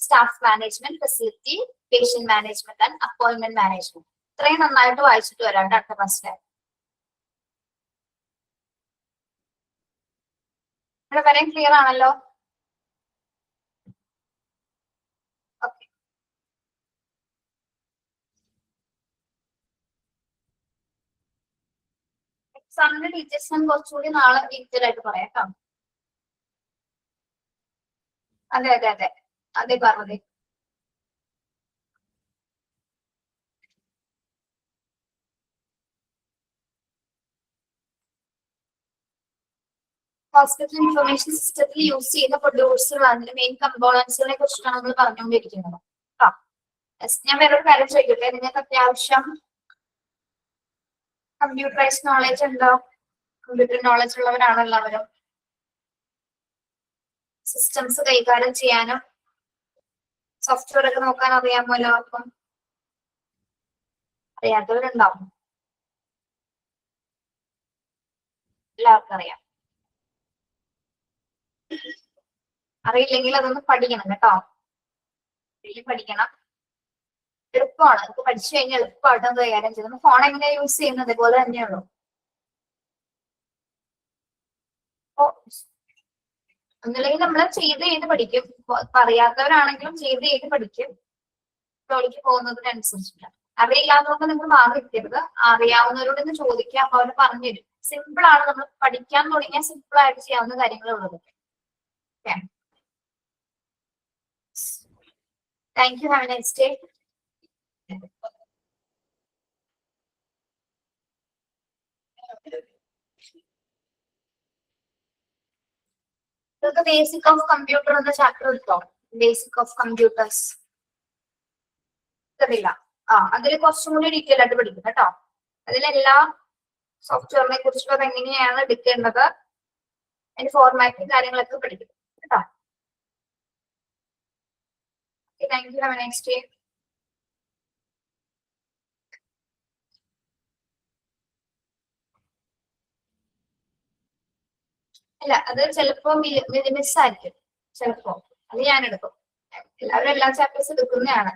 staff management, facility, patient management and appointment management. ഇത്രയും നന്നായിട്ട് വായിച്ചിട്ട് വരാം അടുത്ത ക്ലാസ്സിലെ. ഇവിടെ വരെയും ക്ലിയർ ആണല്ലോ? ഓക്കെ, എക്സാമിന്റെ ടീച്ചേഴ്സ് ഞാൻ കുറച്ചുകൂടി നാളെ ഡീറ്റെയിൽ ആയിട്ട് പറയാം കേട്ടോ. അതെ അതെ അതെ അതെ പാർവതി. ഹോസ്പിറ്റൽ ഇൻഫർമേഷൻ സിസ്റ്റത്തിൽ യൂസ് ചെയ്യുന്ന പ്രൊഡ്യൂസറുകൾ അതിന്റെ മെയിൻ കമ്പോണൻസുകളെ കുറിച്ചാണ് നമ്മൾ പറഞ്ഞുകൊണ്ടിരിക്കുന്നത്. ഞാൻ വേറൊരു കാര്യം ചോദിക്കട്ടെ, നിങ്ങൾക്ക് അത്യാവശ്യം കമ്പ്യൂട്ടറൈസ് നോളജ് ഉണ്ടോ? കമ്പ്യൂട്ടർ നോളജ് ഉള്ളവരാണ് എല്ലാവരും. സിസ്റ്റംസ് കൈകാര്യം ചെയ്യാനും സോഫ്റ്റ്വെയർ ഒക്കെ നോക്കാൻ അറിയാമോ എല്ലാവർക്കും? അറിയാത്തവരുണ്ടാവും? എല്ലാവർക്കും അറിയാം. അറിയില്ലെങ്കിൽ അതൊന്ന് പഠിക്കണം കേട്ടോ. പഠിക്കണം, എളുപ്പമാണ്. നമുക്ക് പഠിച്ചു കഴിഞ്ഞാൽ എളുപ്പമായിട്ട് കൈകാര്യം ചെയ്യുന്നത്. ഫോൺ എങ്ങനെ യൂസ് ചെയ്യുന്നത് പോലെ തന്നെയുള്ളൂ. ഒന്നുമില്ലെങ്കിൽ നമ്മൾ ചെയ്ത് പഠിക്കും. അറിയാത്തവരാണെങ്കിലും ചെയ്ത് പഠിക്കും. ജോലിക്ക് പോകുന്നതിനനുസരിച്ചിട്ട്. അറിയില്ലാത്തവർക്ക് നിങ്ങൾ മാറി ഇരിക്കരുത്. അറിയാവുന്നവരോട് ഒന്ന് ചോദിക്കുക, അപ്പൊ അവർ പറഞ്ഞുതരും. സിമ്പിൾ ആണ്, നമ്മൾ പഠിക്കാൻ തുടങ്ങിയാൽ സിമ്പിൾ ആയിട്ട് ചെയ്യാവുന്ന കാര്യങ്ങളുള്ളത്. Thank you. Have a nice day. The basic of computer on the chapter എടുത്തോ? Basic of computers. അറിയില്ല. അതിൽ കുറച്ചും കൂടി ഡീറ്റെയിൽ ആയിട്ട് പഠിക്കും കേട്ടോ. അതിലെല്ലാ സോഫ്റ്റ്വെയറിനെ കുറിച്ചുള്ളത് എങ്ങനെയാണ് എടുക്കേണ്ടത്, അതിന്റെ ഫോർമാറ്റും കാര്യങ്ങളൊക്കെ പഠിക്കും കേട്ടോ. Thank you. Have a nice day. അല്ല, അത് ചിലപ്പോ മിസ് ആയിരിക്കും. ചിലപ്പോ അത് ഞാൻ എടുക്കും. എല്ലാവരും എല്ലാ ചാപ്റ്റേഴ്സ് എടുക്കുന്നതാണ്.